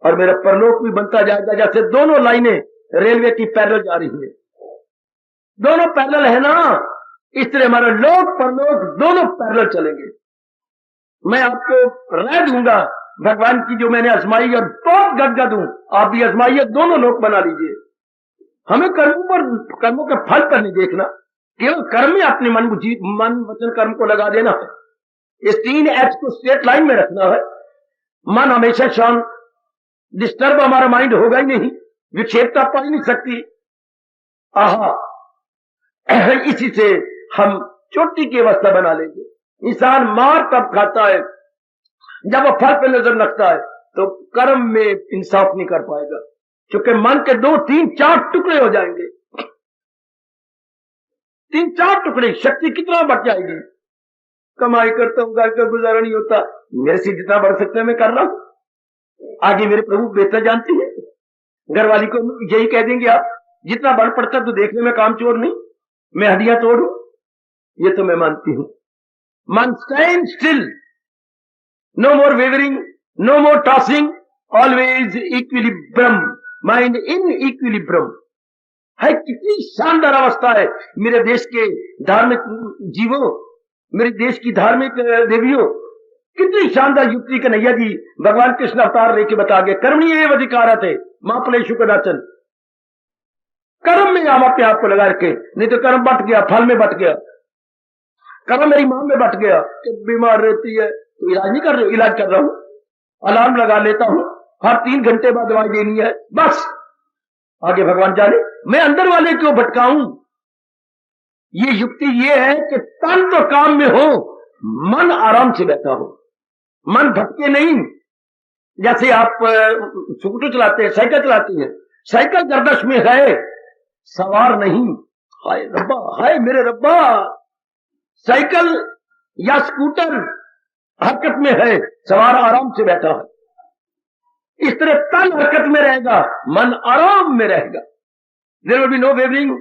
और मेरा परलोक भी बनता जाएगा। जैसे दोनों लाइनें रेलवे की पैरेलल जा रही है, दोनों पैरेलल है ना, इस तरह हमारा लोक परलोक दोनों पैरेलल चलेंगे। मैं आपको राय दूंगा भगवान की जो मैंने आजमाई और बहुत गदगद हूं, आप भी आजमाइए, दोनों लोक बना लीजिए। हमें कर्मों के फल पर नहीं देखना, केवल कर्म में अपने मन वचन कर्म को लगा देना है। इस 3 एच को स्ट्रेट लाइन में रखना है। मन हमेशा शांत, डिस्टर्ब हमारा माइंड होगा ही नहीं, विक्षेपता पा ही नहीं सकती। आहा, इसी से हम चोटी की अवस्था बना लेंगे। इंसान मार तब खाता है जब वो फल पे नजर लगता है, तो कर्म में इंसाफ नहीं कर पाएगा, क्योंकि मन के 2, 3, 4 टुकड़े हो जाएंगे। 3, 4 टुकड़े, शक्ति कितना बढ़ जाएगी। कमाई करता हूं, घर का गुजारा नहीं होता, मेरे से जितना बढ़ सकता है मैं कर रहा हूं, आगे मेरे प्रभु बेहतर जानते हैं। घर वाली को यही कह देंगे आप, जितना बढ़ पड़ता तो देखने में काम चोर नहीं, मैं हड्डियां तोड़ू, ये तो मैं मानती हूं। मन stand still, no more wavering, no more tossing, always equilibrium, mind in equilibrium. है कितनी शानदार अवस्था है मेरे देश के धार्मिक जीवों, मेरे देश की धार्मिक देवियों। कितनी शानदार युक्ति कन्हैया जी भगवान कृष्ण अवतार लेके बता गए। कर्मणीय अधिकारते मां फलेषु कदाचन। कर्म में हम अपने आप को लगा रखे, नहीं तो कर्म बट गया, फल में बट गया। कर्म मेरी मां में बट गया कि बीमार रहती है तो इलाज नहीं कर रही हूं, इलाज कर रहा हूं, अलार्म लगा लेता हूं, हर 3 घंटे बाद दवाई देनी है, बस आगे भगवान जाने, मैं अंदर वाले क्यों भटकाऊं। ये युक्ति ये है कि तन तो काम में हो, मन आराम से बैठा हो, मन भटके नहीं। जैसे आप स्कूटर चलाते हैं, साइकिल चलाती हैं, साइकिल गर्दश में है, सवार नहीं। हाय रब्बा, हाय मेरे रब्बा, साइकिल या स्कूटर हरकत में है, सवार आराम से बैठा है। इस तरह तन हरकत में रहेगा, मन आराम में रहेगा। There will be no wavering,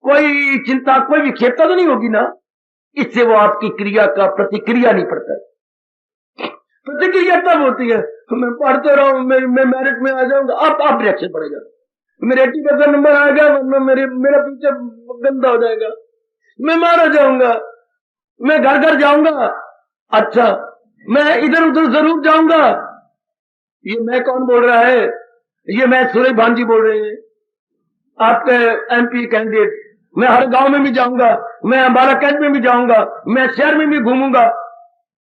कोई चिंता, कोई विक्षेपता तो नहीं होगी ना। इससे वो आपकी क्रिया का प्रतिक्रिया नहीं पड़ता। प्रतिक्रिया तब होती है मैं पढ़ते रहूं, मैं मेरिट में आ जाऊंगा, अब रिएक्शन पड़ेगा, मेरे 80% नंबर आ गया, वरना मेरा पीछे गंदा हो जाएगा, मैं मारा जाऊंगा, मैं घर घर जाऊंगा, अच्छा मैं इधर उधर जरूर जाऊंगा। ये मैं कौन बोल रहा है? ये मैं सूरज भांजी बोल रहे हैं, आपके MP कैंडिडेट। मैं हर गांव में भी जाऊंगा, मैं अंबाला कैंट में भी जाऊंगा, मैं शहर में भी घूमूंगा,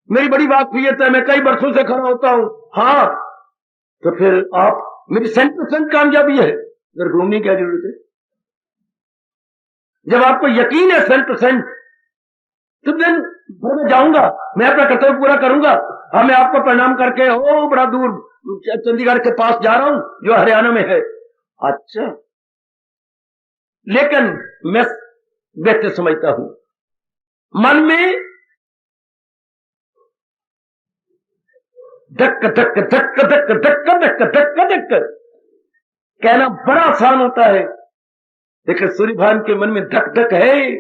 मेरी बड़ी वाकफियत है, मैं कई वर्षों से खड़ा होता हूं। हाँ, तो फिर आप, मेरी 100% कामयाबी है, फिर घूमने की क्या जरूरत है? जब आपको यकीन है 100%, तो दिन भर में जाऊंगा, मैं अपना कर्तव्य पूरा करूंगा। हाँ, मैं आपको प्रणाम करके हो बड़ा दूर चंडीगढ़ के पास जा रहा हूं, जो हरियाणा में है। अच्छा, लेकिन मैं बेहतर समझता हूं, मन में धक धक धक धक धक धक धक धक कहना बड़ा आसान होता है, लेकिन सूर्यभान के मन में धक धक है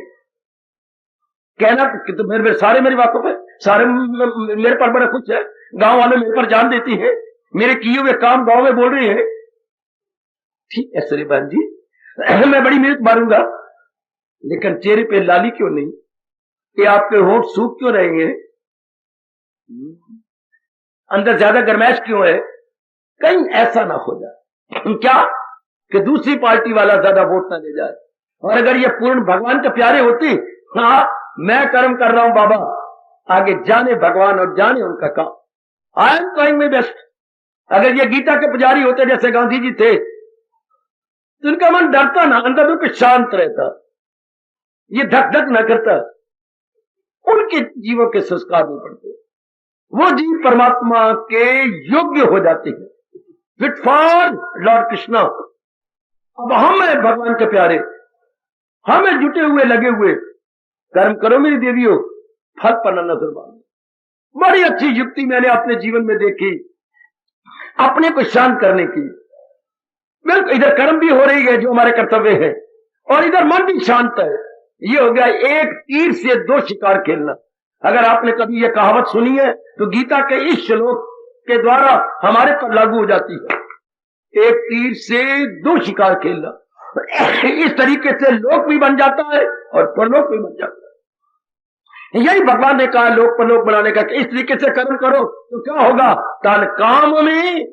कहना। तो मेरे सारे मेरी वाकफ है, सारे मेरे पर बड़ा खुश है, गांव वाले मेरे पर जान देती है, मेरे किए हुए काम गांव में बोल रही है। ठीक है सूर्यभान जी, मैं बड़ी मेहनत मारूंगा, लेकिन चेहरे पे लाली क्यों नहीं? ये आपके होंठ सूख क्यों रहे हैं? अंदर ज्यादा गर्मैश क्यों है? कहीं ऐसा ना हो जाए क्या कि दूसरी पार्टी वाला ज्यादा वोट ना दे जाए। और अगर ये पूर्ण भगवान के प्यारे होते, हाँ मैं कर्म कर रहा हूं बाबा, आगे जाने भगवान और जाने उनका काम, I am trying my best. अगर ये गीता के पुजारी होते जैसे गांधी जी थे, तो उनका मन डरता ना, अंदर में कुछ शांत रहता, ये धक धक न करता, उनके जीवों के संस्कार नहीं पड़ते, वो जीव परमात्मा के योग्य हो जाते हैं, फिट फॉर लॉर्ड कृष्णा। अब हम हैं भगवान के प्यारे, हम हैं जुटे हुए लगे हुए, कर्म करो मेरी देवियों, फल पर न नजर मारो। बड़ी अच्छी युक्ति मैंने अपने जीवन में देखी, अपने को शांत करने की। बिल्कुल, इधर कर्म भी हो रही है जो हमारे कर्तव्य है, और इधर मन भी शांत है। ये हो गया एक तीर से 2 शिकार खेलना। अगर आपने कभी ये कहावत सुनी है तो गीता के इस श्लोक के द्वारा हमारे पर लागू हो जाती है, एक तीर से 2 शिकार खेलना। इस तरीके से लोक भी बन जाता है और परलोक भी बन जाता है। यही भगवान ने कहा लोक परलोक बनाने का, कि इस तरीके से कर्म करो तो क्या होगा, तन काम में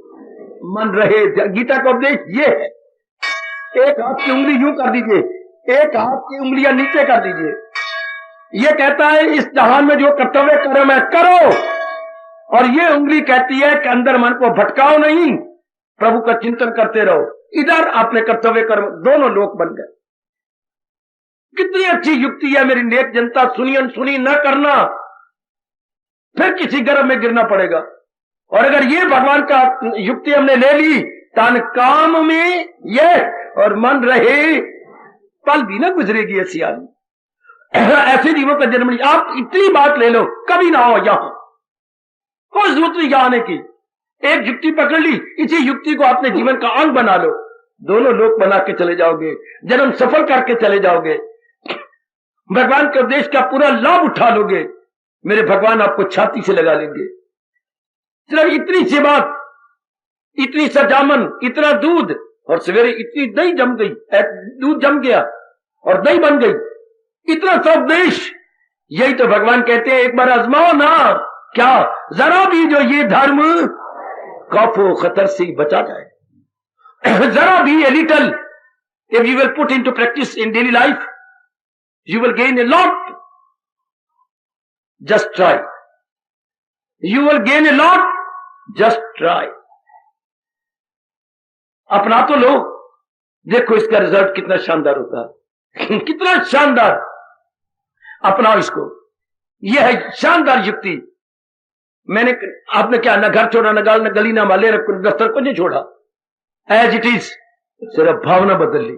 मन रहे। गीता का उपदेश ये है, एक हाथ की उंगली यूं कर दीजिए, एक हाथ की उंगलियां नीचे कर दीजिए। ये कहता है इस जहान में जो कर्तव्य कर्म है करो, और ये उंगली कहती है कि अंदर मन को भटकाओ नहीं, प्रभु का चिंतन करते रहो। इधर अपने कर्तव्य कर्म दोनों लोक बन गए। कितनी अच्छी युक्ति है मेरी नेक जनता, सुनी अनसुनी न करना, फिर किसी गर्भ में गिरना पड़ेगा। और अगर ये भगवान का युक्ति हमने ले ली, तन काम में ये और मन रहे, पल भी ना गुजरेगी ऐसी आदमी, ऐसे जीवों का जन्म नहीं। आप इतनी बात ले लो, कभी ना हो यहां, कोई जरूरत नहीं यहां आने की। एक युक्ति पकड़ ली, इसी युक्ति को अपने जीवन का अंग बना लो, दोनों लोक बना के चले जाओगे, जन्म सफल करके चले जाओगे, भगवान के उपदेश का पूरा लाभ उठा लोगे, मेरे भगवान आपको छाती से लगा लेंगे। सिर्फ इतनी सी बात, इतनी सजामन, इतना दूध, और सवेरे इतनी दही जम गई, दूध जम गया और दही बन गई, इतना सब देश। यही तो भगवान कहते हैं एक बार आजमाओ ना, क्या जरा भी जो ये धर्म कफो खतर से बचा जाए, जरा भी a little, if you will put into practice in daily life, you will gain a lot. Just try. You will gain a lot. Just try, अपना तो लो, देखो इसका रिजल्ट कितना शानदार होता है। कितना शानदार, अपनाओ इसको। यह है शानदार युक्ति। मैंने, आपने क्या, ना घर छोड़ा, ना गाल, ना गली, ना माले, ना दफ्तर को नहीं छोड़ा, एज इट इज, सिर्फ भावना बदल ली।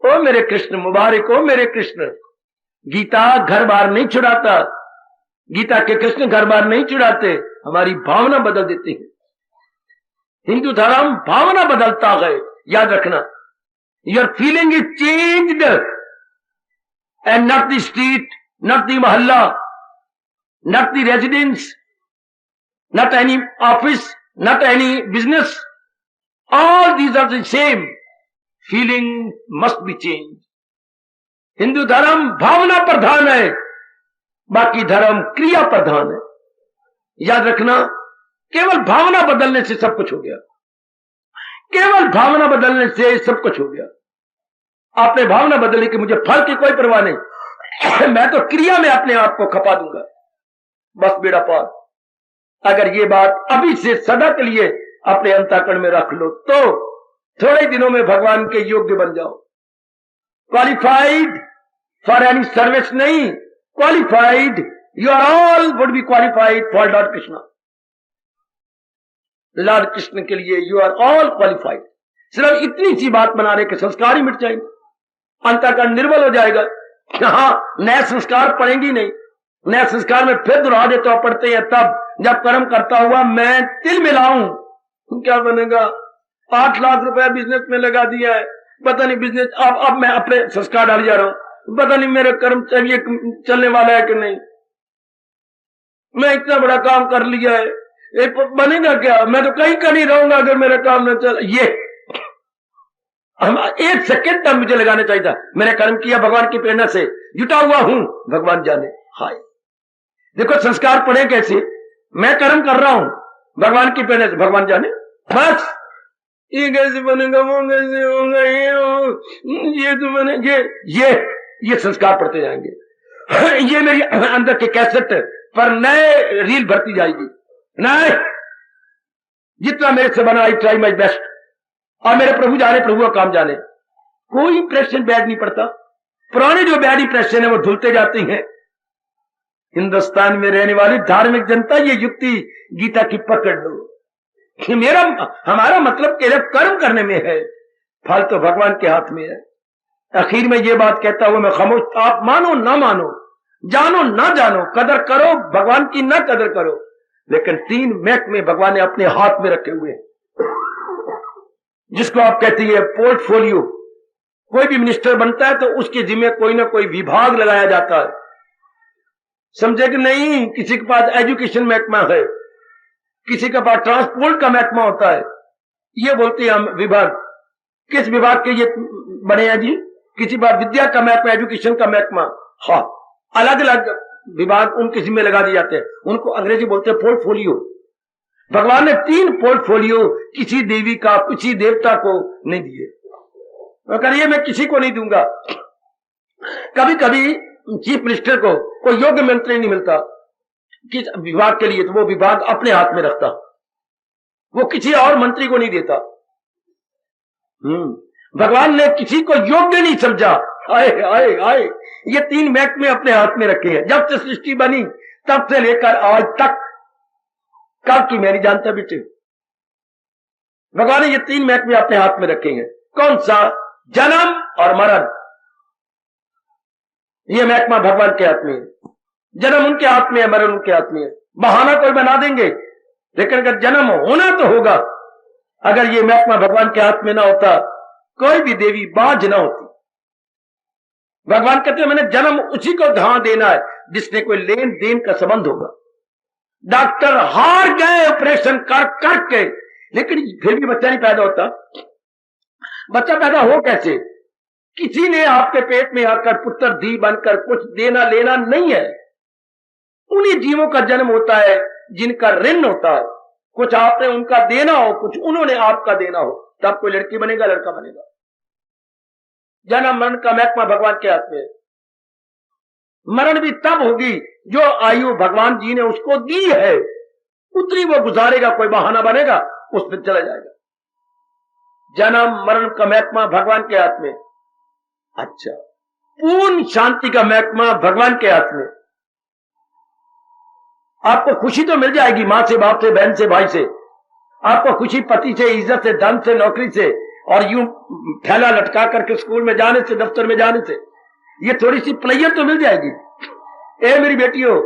ओ मेरे कृष्ण मुबारक, ओ मेरे कृष्ण। गीता घर बार नहीं छुड़ाता, गीता के कृष्ण घर बार नहीं छुड़ाते, हमारी भावना बदल देते हैं। हिंदू धर्म भावना बदलता है, याद रखना। Your feeling is changed and not the street, not the mohalla, not the residence, not any office, not any business. All these are the same. Feeling must be changed. Hindu धर्म भावना प्रधान है, बाकी धर्म क्रिया प्रधान है। याद रखना, केवल भावना बदलने से सब कुछ हो गया। केवल भावना बदलने से सब कुछ हो गया। आपने भावना बदली कि मुझे फल की कोई परवाह नहीं, मैं तो क्रिया में अपने आप को खपा दूंगा, बस बेड़ा पार। अगर ये बात अभी से सदा के लिए अपने अंतःकरण में रख लो तो थोड़े दिनों में भगवान के योग्य बन जाओ। क्वालिफाइड फॉर एनी सर्विस नहीं, qualified, you are all would be qualified for Lord Krishna. Lord Krishna के लिए यू आर ऑल क्वालिफाइड। सिर्फ इतनी सी बात बनाने के संस्कार ही मिट जाएंगे, अंतःकरण निर्बल हो जाएगा। हाँ, नए संस्कार पड़ेंगे नहीं, नए संस्कार में फिर दोहरा देते हो, पढ़ते हैं तब जब कर्म करता हुआ मैं तिल मिलाऊं, क्या बनेगा? 8 लाख रुपया बिजनेस में लगा दिया है, पता नहीं बिजनेस, अब मैं अपने संस्कार डाल जा रहा हूं, पता नहीं मेरे कर्म ये चलने वाला है कि नहीं। मैं इतना बड़ा काम कर लिया है, बनेगा क्या? मैं तो कहीं का नहीं रहूंगा अगर मेरा काम न चल। ये हम 1 सेकेंड तक मुझे लगाना चाहिए था। मैंने कर्म किया भगवान की प्रेरणा से, जुटा हुआ हूं, भगवान जाने। हाय, देखो संस्कार पड़े कैसे, मैं कर्म कर रहा हूं भगवान की प्रेरणा से, भगवान जाने। बस ये कैसे बनेगा, वो कैसे होगा, ये तो बने, ये संस्कार पड़ते जाएंगे। ये मेरी अंदर के कैसेट पर नए रील भरती जाएगी। नहीं, जितना मेरे से बना, आई ट्राई माई बेस्ट, और मेरे प्रभु जाने, प्रभु का काम जाने। कोई इंप्रेशन बैड नहीं पड़ता, पुराने जो बैड इंप्रेशन है वो धुलते जाते हैं। हिंदुस्तान में रहने वाली धार्मिक जनता, ये युक्ति गीता की पकड़ लो। मेरा हमारा मतलब केवल कर्म करने में है, फल तो भगवान के हाथ में है। आखिर में ये बात कहता हुआ मैं खामोश, आप मानो ना मानो, जानो ना जानो, कदर करो भगवान की, ना कदर करो, लेकिन 3 महकमे भगवान ने अपने हाथ में रखे हुए, जिसको आप कहते हैं पोर्टफोलियो। कोई भी मिनिस्टर बनता है तो उसके जिम्मे कोई ना कोई विभाग लगाया जाता है, समझे कि नहीं? किसी के पास एजुकेशन महकमा है, किसी के पास ट्रांसपोर्ट का महकमा होता है। ये बोलते हैं हम विभाग, किस विभाग के ये बने हैं जी? किसी बात विद्या का महकमा, एजुकेशन का महकमा, हाँ, अलग अलग विभाग उनके जिम्मे लगा दिए जाते हैं, उनको अंग्रेजी बोलते हैं पोर्टफोलियो। भगवान ने 3 पोर्टफोलियो किसी देवी का, किसी देवता को नहीं दिए। ये मैं किसी को नहीं दूंगा। कभी कभी चीफ मिनिस्टर को कोई योग्य मंत्री नहीं मिलता किस विभाग के लिए, तो वो विभाग अपने हाथ में रखता, वो किसी और मंत्री को नहीं देता। भगवान ने किसी को योग्य नहीं समझा। आए आए आए, ये 3 महकमे अपने हाथ में रखे हैं। जब से सृष्टि बनी तब से लेकर आज तक, कब की मैं नहीं जानता बेटे, भगवान ने ये 3 महकमे अपने हाथ में रखे हैं। कौन सा? जन्म और मरण। ये महकमा भगवान के हाथ में है। जन्म उनके हाथ में है, मरण उनके हाथ में है। बहाना कोई बना देंगे, लेकिन अगर जन्म होना तो होगा। अगर ये महकमा भगवान के हाथ में ना होता, कोई भी देवी बाझ ना होती। भगवान कहते हैं मैंने जन्म उसी को ध्यान देना है जिसने कोई लेन देन का संबंध होगा। डॉक्टर हार गए ऑपरेशन कर करके, लेकिन फिर भी बच्चा नहीं पैदा होता। बच्चा पैदा हो कैसे? किसी ने आपके पेट में आकर पुत्र धी बनकर, कुछ देना लेना नहीं है। उन्हीं जीवों का जन्म होता है जिनका ऋण होता है, कुछ आपने उनका देना हो, कुछ उन्होंने आपका देना हो, तब कोई लड़की बनेगा, लड़का बनेगा। जन्म मरण का महकमा भगवान के हाथ में है। मरण भी तब होगी जो आयु भगवान जी ने उसको दी है। उतनी वो गुजारेगा, कोई बहाना बनेगा उस पर चला जाएगा। जन्म मरण का महकमा भगवान के हाथ में। अच्छा, पूर्ण शांति का महकमा भगवान के हाथ में। आपको खुशी तो मिल जाएगी मां से, बाप से, बहन से, भाई से। आपको खुशी पति से, इज्जत से, धन से, नौकरी से, और यूं थैला लटका करके स्कूल में जाने से, दफ्तर में जाने से, ये थोड़ी सी प्लेयर तो मिल जाएगी ए मेरी बेटियों।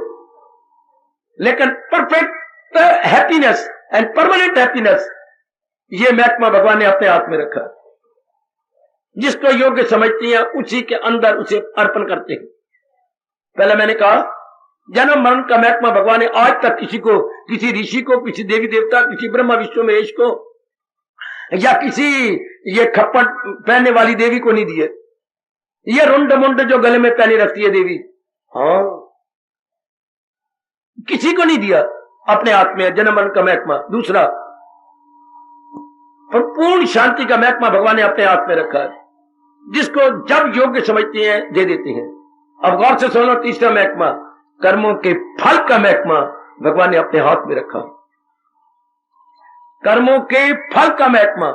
लेकिन perfect happiness and permanent happiness, ये महकमा भगवान ने अपने हाथ में रखा। जिसको योग्य समझती हैं उसी के अंदर उसे अर्पण करते हैं। पहले मैंने कहा जन्म मरण का महकमा भगवान ने आज तक किसी को, किसी ऋषि को, किसी देवी देवता, किसी ब्रह्मा विष्णु महेश को, या किसी ये खप्पड़ पहनने वाली देवी को नहीं दिए। ये रुंड मुंड जो गले में पहने रखती है देवी, हाँ, किसी को नहीं दिया। अपने हाथ में जन्म मरण का महकमा। दूसरा, और पूर्ण शांति का महकमा भगवान ने अपने हाथ में रखा है। जिसको जब योग्य समझते हैं दे देते हैं। अब गौर से सुनो, तीसरा महकमा कर्मों के फल का महकमा भगवान ने अपने हाथ में रखा। कर्मों के फल का महकमा,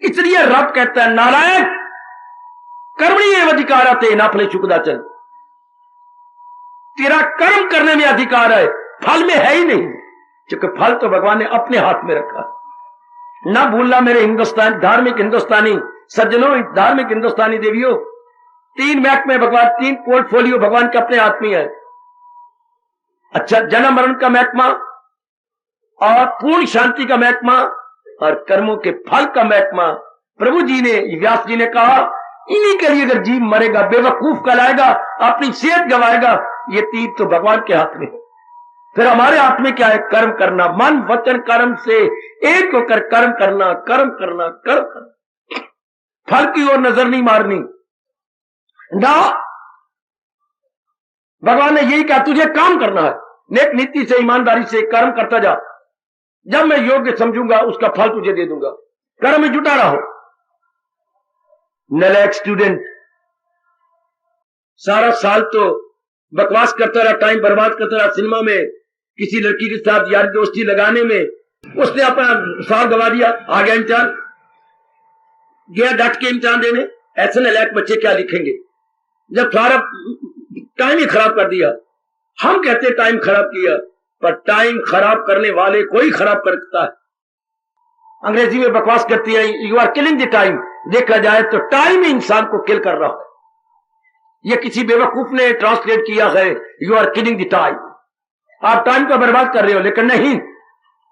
इसलिए रब कहता है नारायण कर्मणि एव अधिकारस्ते न फलेषु कदाचन। तेरा कर्म करने में अधिकार है, फल में है ही नहीं, क्योंकि फल तो भगवान ने अपने हाथ में रखा। ना भूलना मेरे हिंदुस्तान, धार्मिक हिंदुस्तानी सज्जनों, धार्मिक हिंदुस्तानी देवियों, तीन महकमे भगवान, तीन पोर्टफोलियो भगवान के अपने हाथ में है। अच्छा, जन्म मरण का महकमा और पूर्ण शांति का महकमा और कर्मों के फल का महकमा। प्रभु जी ने, व्यास जी ने कहा इन्हीं के लिए अगर जीव मरेगा, बेवकूफ कहलाएगा, अपनी सेहत गवाएगा, ये तीर तो भगवान के हाथ में है। फिर हमारे हाथ में क्या है? कर्म करना, मन वचन कर्म से एक होकर कर्म करना, कर्म करना, कर्म करना। फल की ओर नजर नहीं मारनी ना। भगवान ने यही कहा तुझे काम करना है, नेक नीति से, ईमानदारी से कर्म करता जा। जब मैं योग्य समझूंगा उसका फल तुझे दे दूंगा। कर्म में जुटा रहो। नलायक स्टूडेंट सारा साल तो बकवास करता रहा, टाइम बर्बाद करता रहा, सिनेमा में किसी लड़की के साथ यार दोस्ती लगाने में उसने अपना साल गवा दिया। आ गया इम्तिहान, गया डट के इम्तिहान देने। ऐसे नलायक बच्चे क्या लिखेंगे जब सारा टाइम ही खराब कर दिया। हम कहते टाइम खराब किया, पर टाइम खराब करने वाले कोई खराब करता है। अंग्रेजी में बकवास करती है you are killing the time. देखा जाए तो टाइम इंसान को किल कर रहा है। यह किसी बेवकूफ ने ट्रांसलेट किया है, you are killing the time. आप टाइम को बर्बाद कर रहे हो, लेकिन नहीं,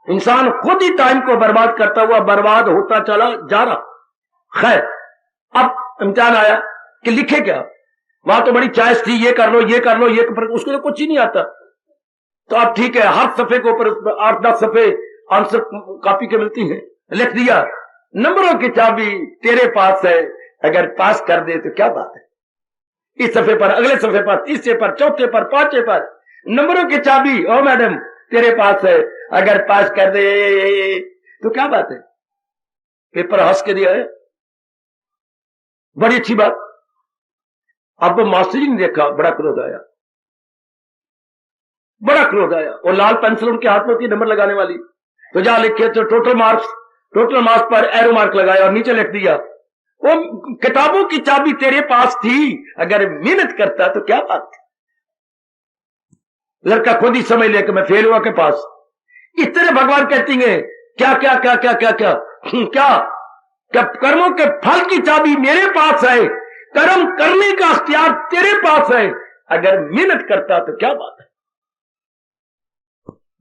इंसान खुद ही टाइम को बर्बाद करता हुआ बर्बाद होता चला जा रहा। खैर, अब इम्तिहान आया कि लिखे क्या? वहां तो बड़ी चॉइस थी, ये कर लो, ये कर लो, ये कर, उसको तो कुछ ही नहीं आता। तो अब ठीक है, हर सफे के ऊपर 8-10 सफे आंसर कॉपी के मिलती हैं, लिख दिया नंबरों की चाबी तेरे पास है, अगर पास कर दे तो क्या बात है। इस सफे पर, अगले सफे पर, तीसरे पर, चौथे पर, पांचवे पर नंबरों की चाबी ओ मैडम तेरे पास है, अगर पास कर दे तो क्या बात है। पेपर हंस के दिया है, बड़ी अच्छी बात। अब वो मास्टर जी ने देखा, बड़ा क्रोध आया, बड़ा क्रोध आया। और लाल पेंसिल उनके हाथ में थी नंबर लगाने वाली। तो जहां लिखे तो टोटल मार्क्स पर एरो मार्क लगाया और नीचे लिख दिया वो किताबों की चाबी तेरे पास थी, अगर मेहनत करता तो क्या बात थी। लड़का खुद ही समझ लिया कि मैं फेल हुआ के पास। इस तरह भगवान कहती है क्या क्या क्या क्या क्या क्या क्या क्या कर्मों के फल की चाबी मेरे पास है, कर्म करने का अख्तियार तेरे पास है, अगर मेहनत करता तो क्या बात है।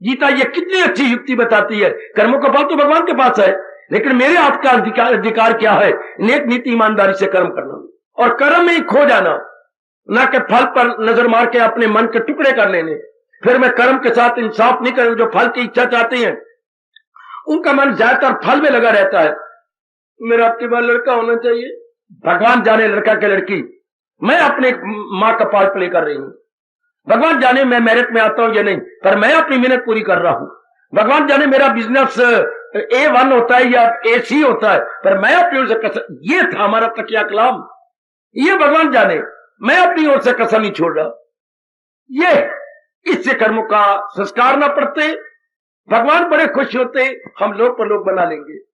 गीता ये कितनी अच्छी युक्ति बताती है। कर्मों का फल तो भगवान के पास है, लेकिन मेरे हाथ का अधिकार क्या है? नेक नीति ईमानदारी से कर्म करना और कर्म में ही खो जाना, ना कि फल पर नजर मार के अपने मन के टुकड़े कर लेने। फिर मैं कर्म के साथ इंसाफ नहीं करूं। जो फल की इच्छा चाहते हैं उनका मन ज्यादातर फल में लगा रहता है। मेरा आपके बाद लड़का होना चाहिए, भगवान जाने लड़का के लड़की। मैं अपने मां का पार्ट प्ले कर रही हूं, भगवान जाने मैं मेरिट में आता हूं या नहीं, पर मैं अपनी मेहनत पूरी कर रहा हूं। भगवान जाने मेरा बिजनेस A1 होता है या AC होता है, पर मैं अपनी ओर से कसम, ये था हमारा तकिया कलाम, ये भगवान जाने मैं अपनी ओर से कसम नहीं छोड़ रहा। ये इससे कर्मों का संस्कार ना पड़ते, भगवान बड़े खुश होते, हम लोग पर लोग बना लेंगे।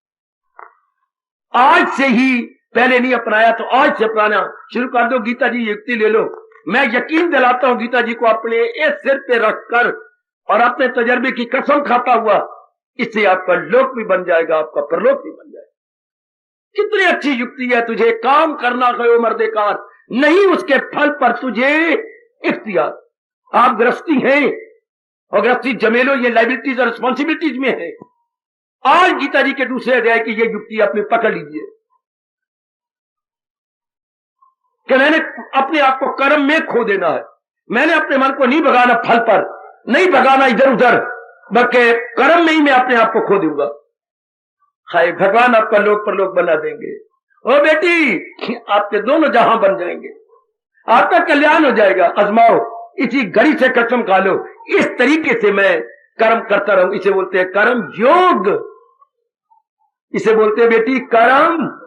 आज से ही, पहले नहीं अपनाया तो आज से अपनाना शुरू कर दो। गीता जी युक्ति ले लो। मैं यकीन दिलाता हूं गीता जी को अपने इस सिर पे रखकर और अपने तजर्बे की कसम खाता हुआ, इससे आपका लोक भी बन जाएगा, आपका परलोक भी बन जाएगा। कितनी अच्छी युक्ति है। तुझे काम करना गयो मर्देकार, नहीं उसके फल पर तुझे इख्तियार। आप गृहस्थी हैं और गृहस्थी जमेलो, ये लाइबिलिटीज और रिस्पॉन्सिबिलिटीज में है। आज गीता जी के दूसरे अध्याय की ये युक्ति अपने पकड़ लीजिए कि मैंने अपने आप को कर्म में खो देना है। मैंने अपने मन को नहीं भगाना फल पर, नहीं भगाना इधर उधर, बल्कि कर्म में ही मैं अपने आप को खो दूंगा। हाय, भगवान आपका लोक पर लोक बना देंगे। ओ बेटी, आपके दोनों जहां बन जाएंगे, आपका कल्याण हो जाएगा। आजमाओ, इसी घड़ी से कसम खा लो, इस तरीके से मैं कर्म करता रहूं। इसे बोलते हैं कर्म योग। इसे बोलते हैं बेटी कर्म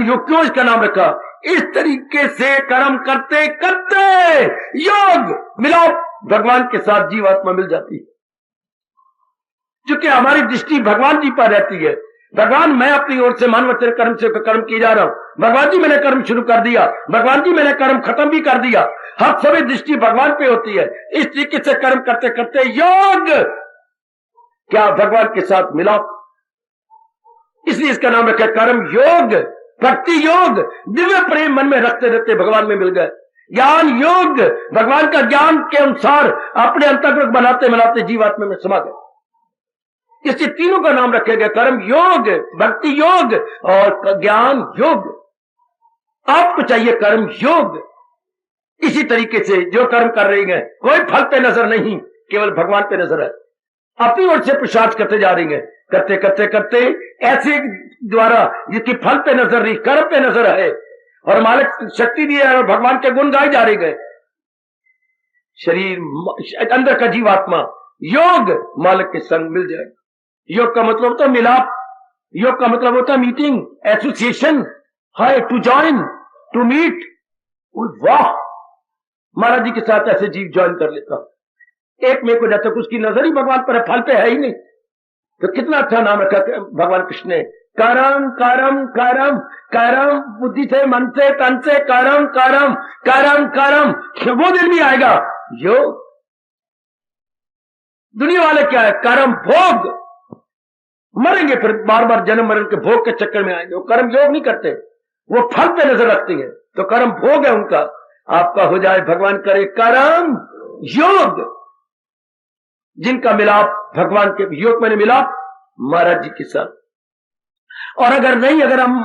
योग। क्यों इसका नाम रखा? इस तरीके से कर्म करते करते योग मिलाप भगवान के साथ जीवात्मा मिल जाती है। क्योंकि हमारी दृष्टि भगवान जी पर रहती है। भगवान, मैं अपनी ओर से मन वचन कर्म से कर्म किए जा रहा हूं। भगवान जी मैंने कर्म शुरू कर दिया, भगवान जी मैंने कर्म खत्म भी कर दिया। हर सभी दृष्टि भगवान पे होती है। इस तरीके से कर्म करते करते योग, क्या भगवान के साथ मिलाप, इसलिए इसका नाम रखा कर्म योग। भक्ति योग, दिव्य प्रेम मन में रखते रहते भगवान में मिल गए। ज्ञान योग, भगवान का ज्ञान के अनुसार अपने अंतर्गत बनाते बनाते जीवात्मा में समा गए। इससे तीनों का नाम रखे गए, कर्म योग, भक्ति योग और ज्ञान योग। आपको चाहिए कर्म योग। इसी तरीके से जो कर्म कर रही है, कोई फल पे नजर नहीं, केवल भगवान पे नजर है। अपनी ओर से पुरुषार्थ करते जा रही है, करते करते करते ऐसे द्वारा जिसकी फल पे नजर नहीं, कर्म पे नजर है और मालिक शक्ति दी है और भगवान के गुण गाए जा रही है। शरीर अंदर का जीवात्मा योग मालिक के संग मिल जाएगा। योग का मतलब होता है मिलाप, योग का मतलब होता है meeting, association, hi, to join, to meet. वाह, महाराज जी के साथ ऐसे जीव ज्वाइन कर लेता। एक में को जब तक उसकी नजर ही भगवान पर है, फल पे है ही नहीं, तो कितना अच्छा नाम रखा भगवान कृष्ण ने। करम करम करम करम, बुद्धि से, मन से, तन से करम करम करम करम। वो दिन भी आएगा योग। दुनिया वाले क्या है? कर्म भोग, मरेंगे फिर बार बार जन्म मरण के भोग के चक्कर में आएंगे। वो कर्म योग नहीं करते, वो फल पे नजर रखती है, तो कर्म भोग है उनका। आपका हो जाए, भगवान करे कर्म योग, जिनका मिलाप भगवान के योग में मिलाप महाराज जी के साथ। और अगर नहीं, अगर हम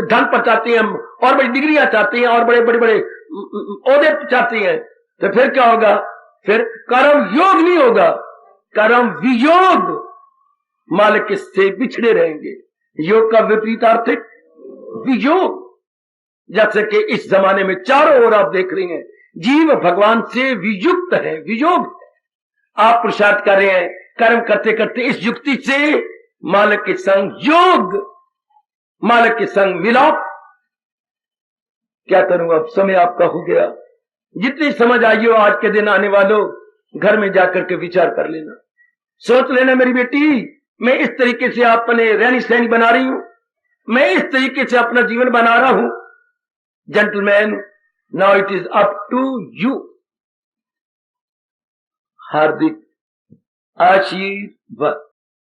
धन पर चाहते हैं, हम और बड़ी डिग्रियां चाहते हैं और बड़े बड़े बड़े ओहदे चाहते हैं, तो फिर क्या होगा? फिर कर्म योग नहीं होगा, कर्म वियोग, मालिक से बिछड़े रहेंगे। योग का विपरीत अर्थ वियोग। जैसे कि इस जमाने में चारों ओर आप देख रही हैं, जीव भगवान से वियुक्त है, वियोग। आप पुरुषार्थ कर रहे हैं, कर्म करते करते इस युक्ति से मालिक के संग योग, मालिक के संग मिलाप। क्या करूंगा, अब समय आपका हो गया। जितनी समझ आई हो आज के दिन आने वालों, घर में जाकर के विचार कर लेना, सोच लेना, मेरी बेटी मैं इस तरीके से अपने रहनी सहनी बना रही हूं, मैं इस तरीके से अपना जीवन बना रहा हूं। Gentleman, now it is up to you. हार्दिक आशीर्वाद।